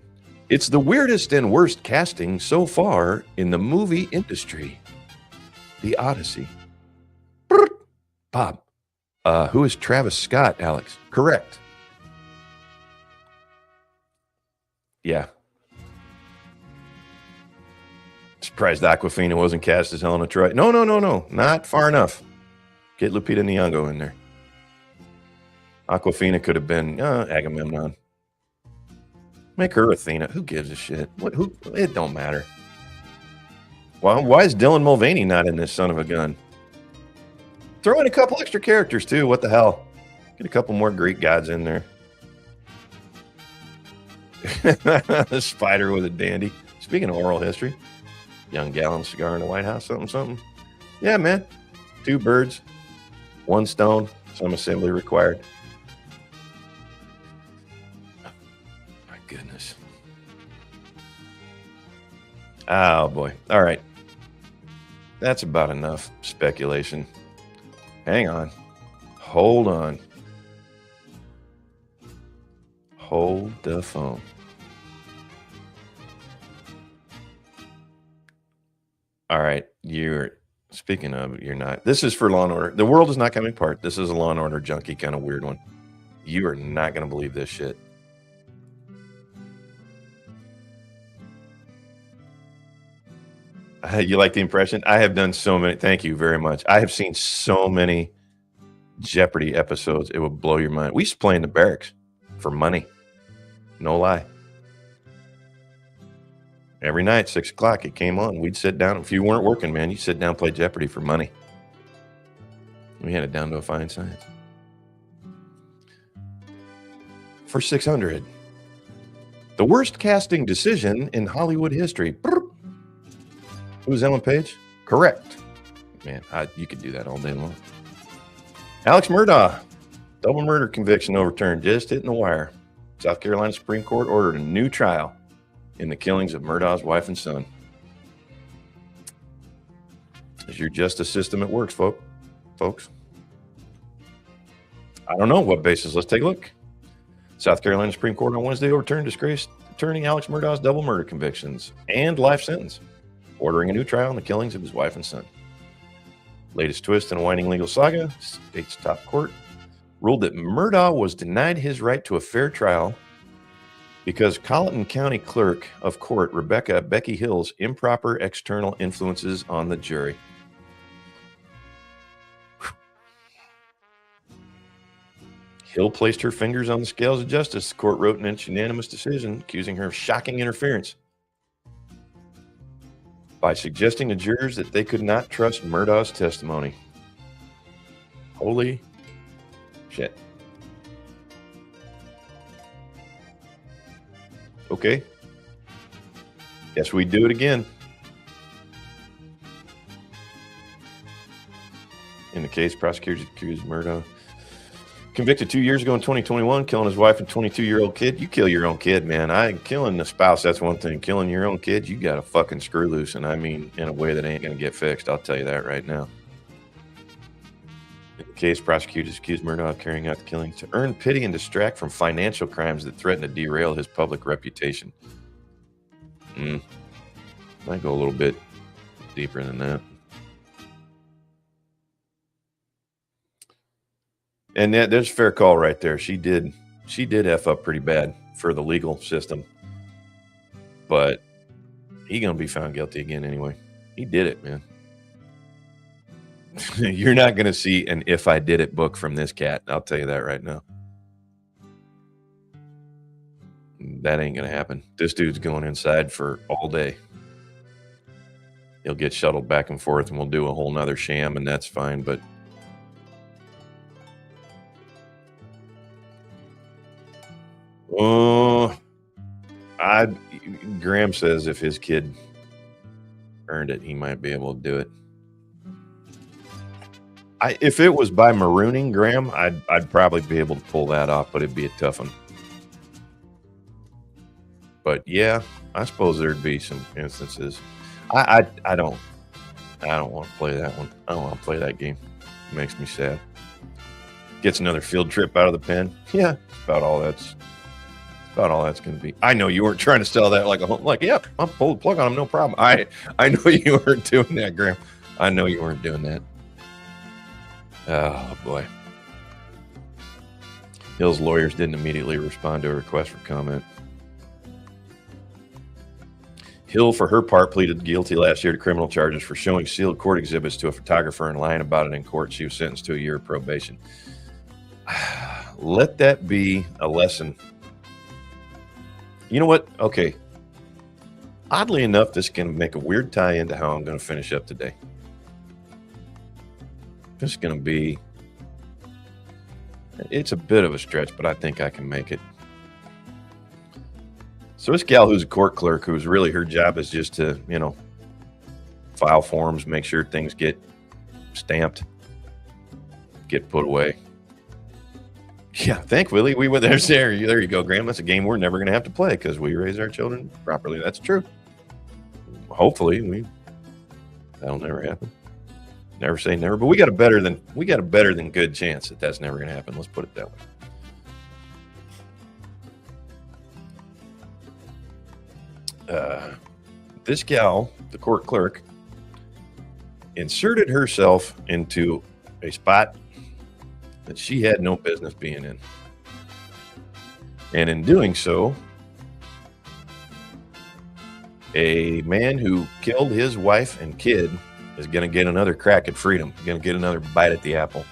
It's the weirdest and worst casting so far in the movie industry. The Odyssey. Bob, who is Travis Scott, Alex? Correct. Yeah. Surprised Awkwafina wasn't cast as Helena Troy. No. Not far enough. Get Lupita Nyong'o in there. Awkwafina could have been Agamemnon. Make her Athena. Who gives a shit? Who? It don't matter. Well, why is Dylan Mulvaney not in this son of a gun? Throw in a couple extra characters, too. What the hell? Get a couple more Greek gods in there. The spider with a dandy. Speaking of oral history, young gallon cigar in the White House, something. Yeah, man. 2 birds, 1 stone, some assembly required. My goodness. Oh, boy. All right. That's about enough speculation. Hang on. Hold on. Hold the phone. All right. Speaking of, you're not. This is for Law and Order. The world is not coming apart. This is a Law and Order junkie kind of weird one. You are not going to believe this shit. You like the impression? I have done so many. Thank you very much. I have seen so many Jeopardy episodes. It would blow your mind. We used to play in the barracks for money. No lie. Every night, 6 o'clock, it came on. We'd sit down. If you weren't working, man, you sit down and play Jeopardy for money. We had it down to a fine science. For 600. The worst casting decision in Hollywood history. Who's Ellen Page? Correct. Man, you could do that all day long. Alex Murdaugh. Double murder conviction overturned. Just hitting the wire. South Carolina Supreme Court ordered a new trial in the killings of Murdaugh's wife and son. Is your justice system at work, folks? I don't know what basis. Let's take a look. South Carolina Supreme Court on Wednesday overturned disgraced attorney Alex Murdaugh's double murder convictions and life sentence, ordering a new trial in the killings of his wife and son. Latest twist in a winding legal saga, state's top court ruled that Murdaugh was denied his right to a fair trial because Colleton County Clerk of Court Rebecca Becky Hill's improper external influences on the jury. Hill placed her fingers on the scales of justice. The court wrote in its unanimous decision accusing her of shocking interference by suggesting to jurors that they could not trust Murdaugh's testimony. Holy shit. Okay. Guess we do it again. In the case, prosecutors accused Murdaugh, convicted 2 years ago in 2021, killing his wife and 22-year-old kid. You kill your own kid, man. Killing the spouse, that's one thing. Killing your own kid, you got to fucking screw loose. And I mean, in a way that ain't going to get fixed. I'll tell you that right now. In the case, prosecutors accused Murdaugh of carrying out the killings to earn pity and distract from financial crimes that threaten to derail his public reputation. Might go a little bit deeper than that. And there's a fair call right there. She did F up pretty bad for the legal system. But he's going to be found guilty again anyway. He did it, man. You're not going to see an If I Did It book from this cat. I'll tell you that right now. That ain't going to happen. This dude's going inside for all day. He'll get shuttled back and forth and we'll do a whole nother sham and that's fine. But Graham says if his kid earned it, he might be able to do it. If it was by marooning Graham, I'd probably be able to pull that off, but it'd be a tough one. But yeah, I suppose there'd be some instances. I don't want to play that one. I don't want to play that game. It makes me sad. Gets another field trip out of the pen. Yeah, it's about all that's going to be. I know you weren't trying to sell that like a home. Like, yep, I'll pull the plug on him, no problem. I know you weren't doing that, Graham. I know you weren't doing that. Oh boy. Hill's lawyers didn't immediately respond to a request for comment. Hill, for her part, pleaded guilty last year to criminal charges for showing sealed court exhibits to a photographer and lying about it in court. She was sentenced to a year of probation. Let that be a lesson. You know what? Okay. Oddly enough, this can make a weird tie into how I'm going to finish up today. This is going to be... It's a bit of a stretch, but I think I can make it. So this gal who's a court clerk, who's really her job is just to, file forms, make sure things get stamped, get put away. Yeah, thankfully we went there. There you go, Graham. That's a game we're never going to have to play because we raise our children properly. That's true. Hopefully that'll never happen. Never say never, but we got a better than good chance that that's never going to happen. Let's put it that way. This gal, the court clerk, inserted herself into a spot that she had no business being in. And in doing so, a man who killed his wife and kid is going to get another crack at freedom, going to get another bite at the apple.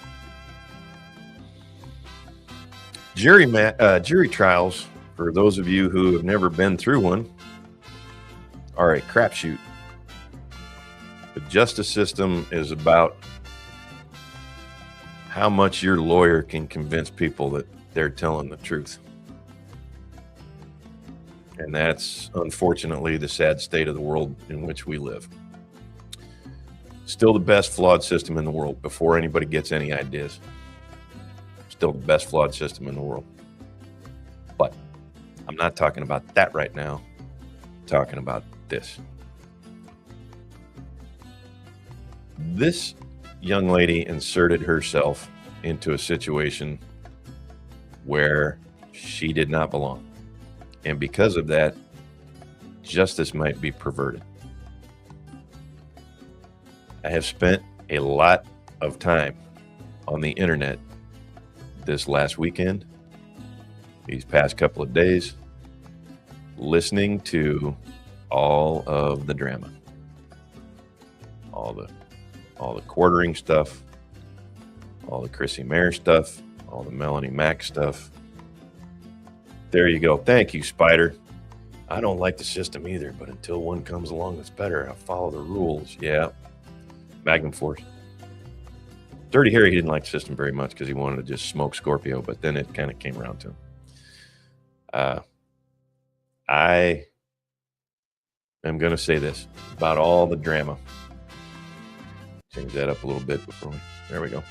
Jury trials, for those of you who have never been through one, are a crapshoot. The justice system is about how much your lawyer can convince people that they're telling the truth. And that's unfortunately the sad state of the world in which we live. Still the best flawed system in the world before anybody gets any ideas. Still the best flawed system in the world. But I'm not talking about that right now. I'm talking about this. This young lady inserted herself into a situation where she did not belong. And because of that, justice might be perverted. I have spent a lot of time on the internet this last weekend, these past couple of days, listening to all of the drama, all the quartering stuff, all the Chrissy Mayer stuff, all the Melanie Mack stuff. There you go. Thank you, Spider. I don't like the system either, but until one comes along that's better, I'll follow the rules. Yeah. Magnum Force. Dirty Harry, he didn't like the system very much because he wanted to just smoke Scorpio, but then it kind of came around to him. I am going to say this about all the drama. Change that up a little bit before we... There we go.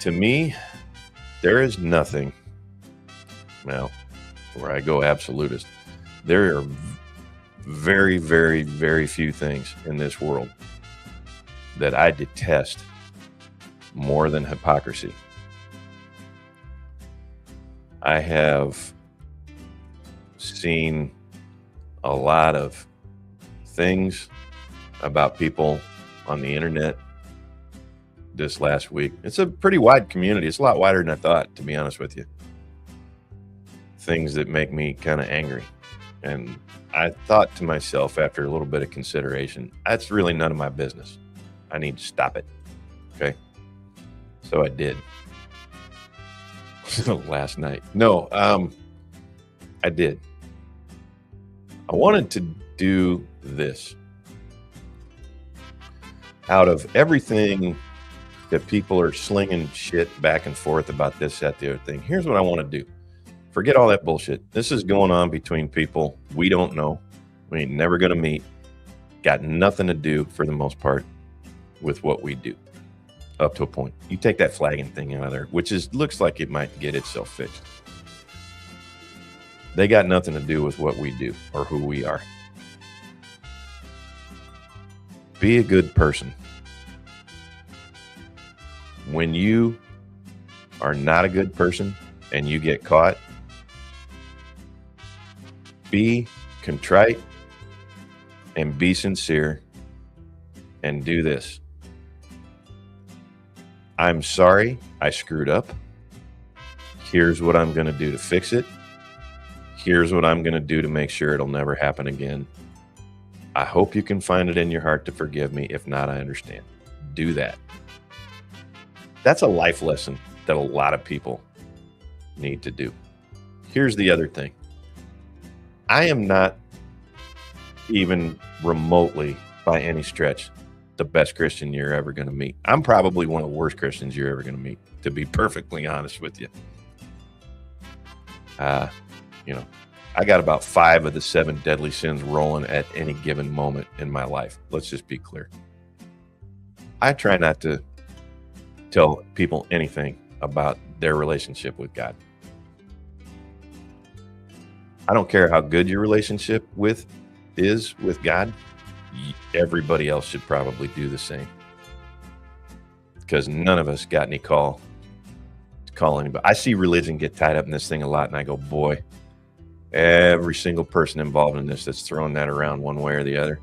To me, there is nothing, well, where I go absolutist, there are very, very, very few things in this world that I detest more than hypocrisy. I have seen a lot of things about people on the internet this last week. It's a pretty wide community. It's a lot wider than I thought, to be honest with you. Things that make me kind of angry. And I thought to myself after a little bit of consideration, that's really none of my business. I need to stop it. Okay. So I did. Last night. No, I did. I wanted to do this. Out of everything that people are slinging shit back and forth about this, that, the other thing, here's what I want to do. Forget all that bullshit. This is going on between people we don't know. We ain't never going to meet. Got nothing to do for the most part with what we do up to a point. You take that flagging thing out of there, which looks like it might get itself fixed. They got nothing to do with what we do or who we are. Be a good person. When you are not a good person and you get caught, be contrite and be sincere and do this. I'm sorry I screwed up. Here's what I'm going to do to fix it. Here's what I'm going to do to make sure it'll never happen again. I hope you can find it in your heart to forgive me. If not, I understand. Do that. That's a life lesson that a lot of people need to do. Here's the other thing. I am not even remotely, by any stretch, the best Christian you're ever going to meet. I'm probably one of the worst Christians you're ever going to meet, to be perfectly honest with you. I got about 5 of the 7 deadly sins rolling at any given moment in my life. Let's just be clear. I try not to tell people anything about their relationship with God. I don't care how good your relationship is with God. Everybody else should probably do the same, because none of us got any call to call anybody. I see religion get tied up in this thing a lot, and I go, boy, every single person involved in this that's throwing that around one way or the other,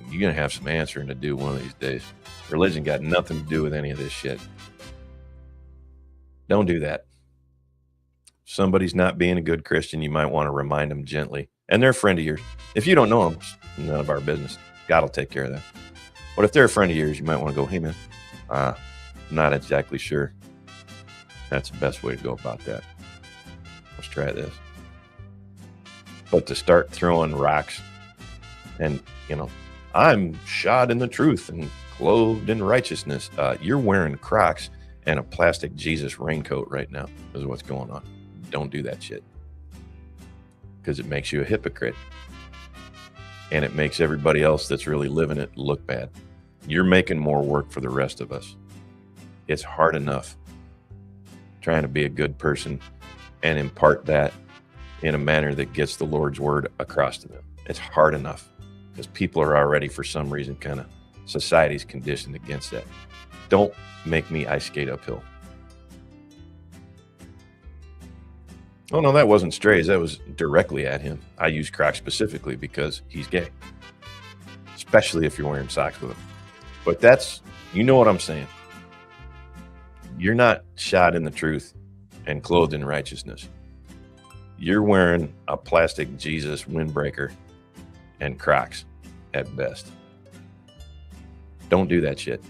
you're going to have some answering to do one of these days. Religion got nothing to do with any of this shit. Don't do that. If somebody's not being a good Christian, you might want to remind them gently. And they're a friend of yours. If you don't know them, it's none of our business. God will take care of that. But if they're a friend of yours, you might want to go, hey, man, I'm not exactly sure that's the best way to go about that. Let's try this. But to start throwing rocks and, I'm shod in the truth and clothed in righteousness. You're wearing Crocs and a plastic Jesus raincoat right now is what's going on. Don't do that shit, because it makes you a hypocrite. And it makes everybody else that's really living it look bad. You're making more work for the rest of us. It's hard enough trying to be a good person and impart that in a manner that gets the Lord's word across to them. It's hard enough because people are already, for some reason, society's conditioned against that. Don't make me ice skate uphill. Oh, no, that wasn't strays. That was directly at him. I use Crocs specifically because he's gay, especially if you're wearing socks with him. But you know what I'm saying. You're not shod in the truth and clothed in righteousness. You're wearing a plastic Jesus windbreaker and Crocs at best. Don't do that shit.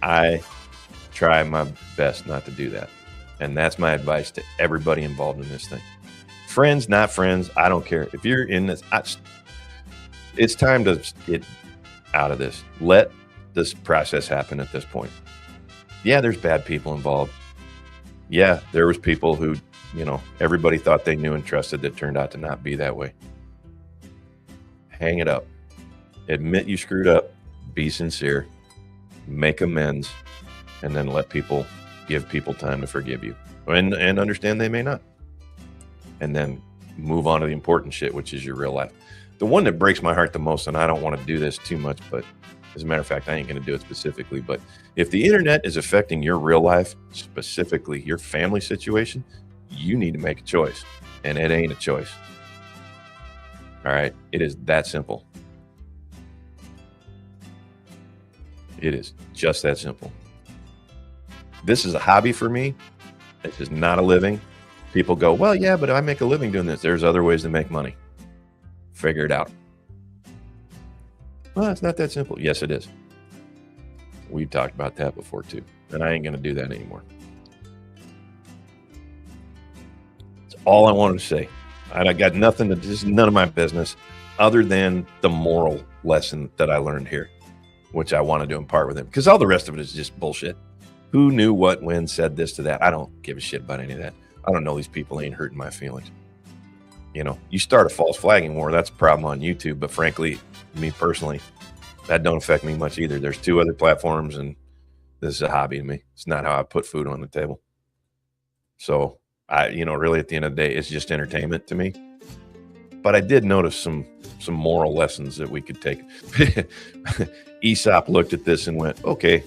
I try my best not to do that. And that's my advice to everybody involved in this thing. Friends, not friends, I don't care. If you're in this, it's time to get out of this. Let this process happen at this point. Yeah, there's bad people involved. Yeah, there was people who, everybody thought they knew and trusted that turned out to not be that way. Hang it up. Admit you screwed up. Be sincere. Make amends. And then give people time to forgive you. And understand they may not. And then move on to the important shit, which is your real life. The one that breaks my heart the most, and I don't want to do this too much, but as a matter of fact, I ain't going to do it specifically. But if the internet is affecting your real life, specifically your family situation, you need to make a choice. And it ain't a choice. All right? It is that simple. It is just that simple. This is a hobby for me. This is not a living. People go, well, yeah, but I make a living doing this. There's other ways to make money. Figure it out. Well, it's not that simple. Yes, it is. We've talked about that before too. And I ain't going to do that anymore. That's all I wanted to say. I got nothing this is none of my business other than the moral lesson that I learned here, which I wanted to impart with him, because all the rest of it is just bullshit. Who knew what, when, said this to that? I don't give a shit about any of that. I don't know these people ain't hurting my feelings. You start a false flagging war, that's a problem on YouTube. But frankly, me personally, That don't affect me much either. There's 2 other platforms, and this is a hobby to me. It's not how I put food on the table. So really at the end of the day, it's just entertainment to me. But I did notice some moral lessons that we could take. Aesop looked at this and went, okay,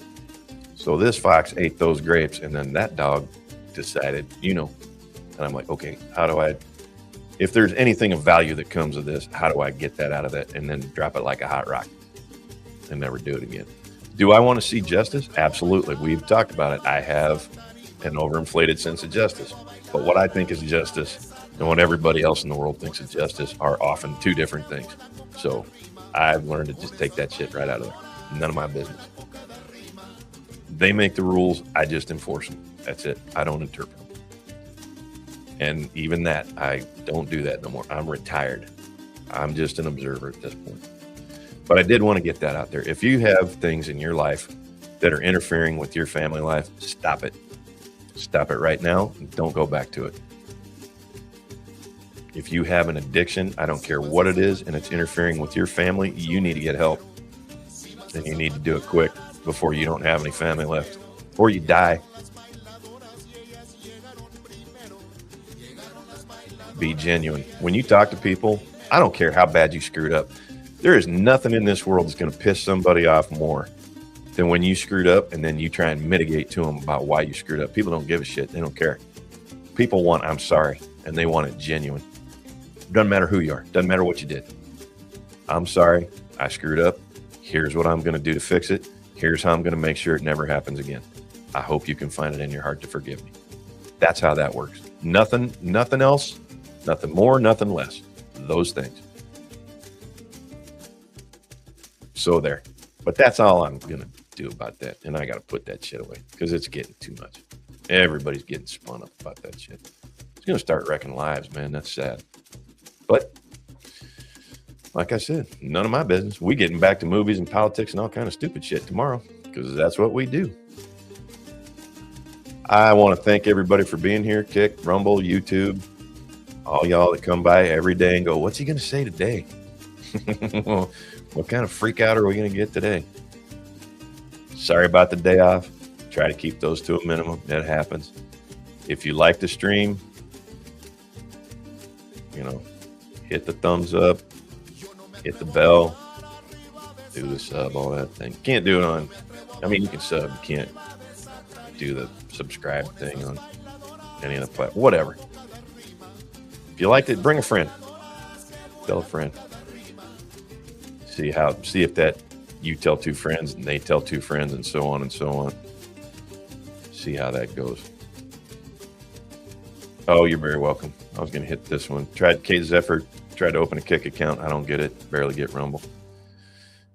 so this fox ate those grapes, and then that dog decided, and I'm like, okay, if there's anything of value that comes of this, how do I get that out of that and then drop it like a hot rock and never do it again? Do I want to see justice? Absolutely. We've talked about it. I have an overinflated sense of justice. But what I think is justice and what everybody else in the world thinks is justice are often 2 different things. So I've learned to just take that shit right out of there. None of my business. They make the rules. I just enforce them. That's it. I don't interpret them. And even that, I don't do that no more. I'm retired. I'm just an observer at this point. But I did want to get that out there. If you have things in your life that are interfering with your family life, stop it. Stop it right now. Don't go back to it. If you have an addiction, I don't care what it is, and it's interfering with your family, you need to get help. And you need to do it quick before you don't have any family left or you die. Be genuine. When you talk to people, I don't care how bad you screwed up. There is nothing in this world that's going to piss somebody off more than when you screwed up and then you try and mitigate to them about why you screwed up. People don't give a shit. They don't care. People want, I'm sorry, and they want it genuine. Doesn't matter who you are. Doesn't matter what you did. I'm sorry. I screwed up. Here's what I'm going to do to fix it. Here's how I'm going to make sure it never happens again. I hope you can find it in your heart to forgive me. That's how that works. Nothing else, nothing more, nothing less. Those things. So there. But that's all I'm going to do about that. And I got to put that shit away because it's getting too much. Everybody's getting spun up about that shit. It's going to start wrecking lives, man. That's sad. But like I said, none of my business. We getting back to movies and politics and all kind of stupid shit tomorrow because that's what we do. I want to thank everybody for being here. Kick, Rumble, YouTube, all y'all that come by every day and go, what's he going to say today? What kind of freak out are we going to get today? Sorry about the day off. Try to keep those to a minimum. It happens. If you like the stream, hit the thumbs up, hit the bell, do the sub, all that thing. Can't do it you can sub. You can't do the subscribe thing on any of the platforms. Whatever. If you liked it, bring a friend. Tell a friend. See if that you tell 2 friends and they tell 2 friends and so on and so on. See how that goes. Oh, you're very welcome. I was going to hit this one. Tried to open a Kick account. I don't get it. Barely get Rumble.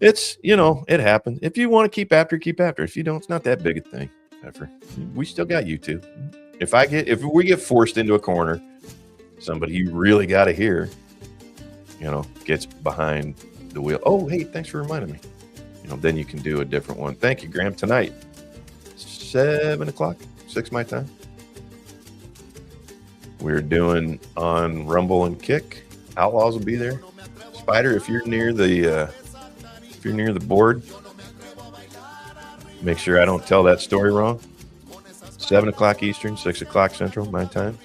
It's, it happened. If you want to keep after, keep after. If you don't, it's not that big a thing. We still got YouTube. If we get forced into a corner, somebody you really got to hear, gets behind the wheel. Oh, hey, thanks for reminding me. Then you can do a different one. Thank you, Graham. Tonight, 7 o'clock, 6 my time. We're doing on Rumble and Kick. Outlaws will be there. Spider, if you're near the board, make sure I don't tell that story wrong. 7 o'clock Eastern, 6 o'clock Central, my time.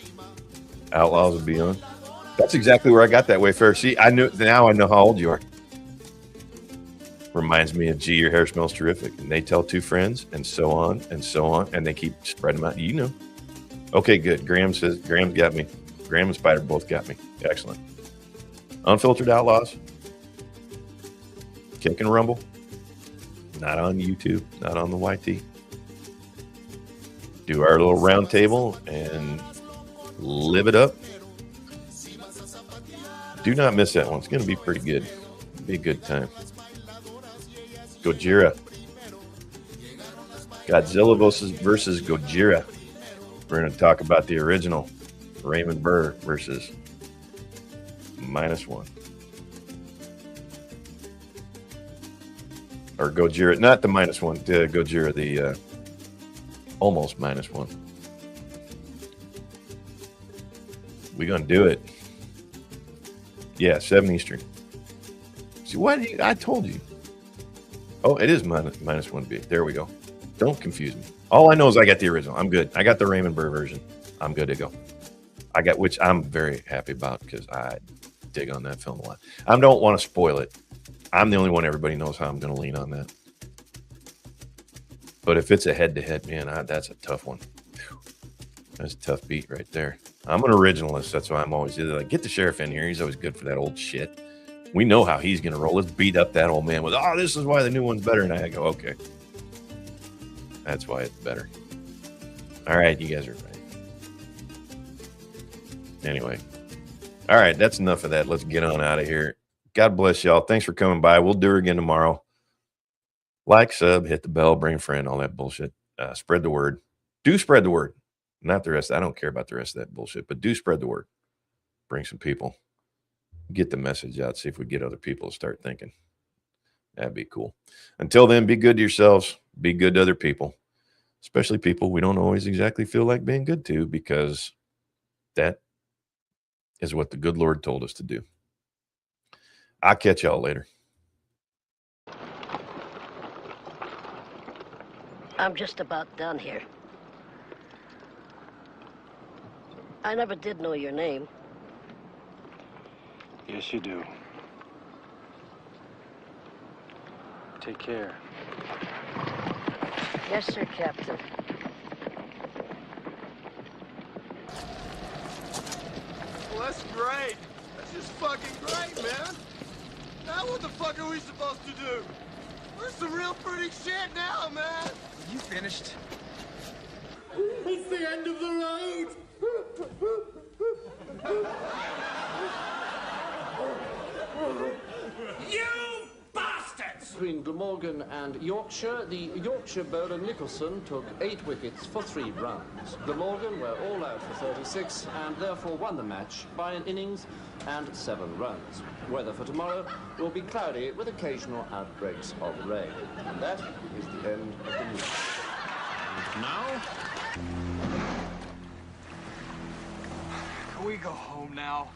Outlaws will be on. That's exactly where I got that Wayfarer. See, now I know how old you are. Reminds me of, gee, your hair smells terrific. And they tell 2 friends and so on and so on. And they keep spreading them out. Okay, good. Graham's got me. Graham and Spider both got me. Excellent. Unfiltered Outlaws. Kick and Rumble. Not on YouTube. Not on the YT. Do our little round table and live it up. Do not miss that one. It's going to be pretty good. It'll be a good time. Gojira. Godzilla versus Gojira. We're going to talk about the original Raymond Burr versus -1. Or Gojira, not the -1, Gojira, the almost -1. We're going to do it. Yeah, 7 Eastern. See, I told you. Oh, it is minus 1B. There we go. Don't confuse me. All I know is I got the original. I'm good. I got the Raymond Burr version. I'm good to go. Which I'm very happy about because I dig on that film a lot. I don't want to spoil it. I'm the only one everybody knows how I'm going to lean on that. But if it's a head-to-head, man, that's a tough one. Whew. That's a tough beat right there. I'm an originalist. That's why I'm always like, get the sheriff in here. He's always good for that old shit. We know how he's going to roll. Let's beat up that old man with, oh, this is why the new one's better. And I go, okay. That's why it's better. All right, you guys are right. Anyway. All right, that's enough of that. Let's get on out of here. God bless y'all. Thanks for coming by. We'll do her again tomorrow. Like, sub, hit the bell, bring a friend, all that bullshit. Spread the word. Do spread the word. Not the rest. I don't care about the rest of that bullshit, but do spread the word. Bring some people. Get the message out. See if we get other people to start thinking. That'd be cool. Until then, be good to yourselves. Be good to other people, especially people we don't always exactly feel like being good to, because that is what the good Lord told us to do. I'll catch y'all later. I'm just about done here. I never did know your name. Yes, you do. Take care. Yes, sir, Captain. Well, that's great. That's just fucking great, man. Now what the fuck are we supposed to do? We're some real pretty shit now, man. You finished? It's the end of the road. You bastards! Between Glamorgan and Yorkshire, the Yorkshire bowler Nicholson took 8 wickets for 3 runs. Glamorgan were all out for 36 and therefore won the match by an innings and 7 runs. Weather for tomorrow will be cloudy with occasional outbreaks of rain. And that is the end of the news. And now? Can we go home now?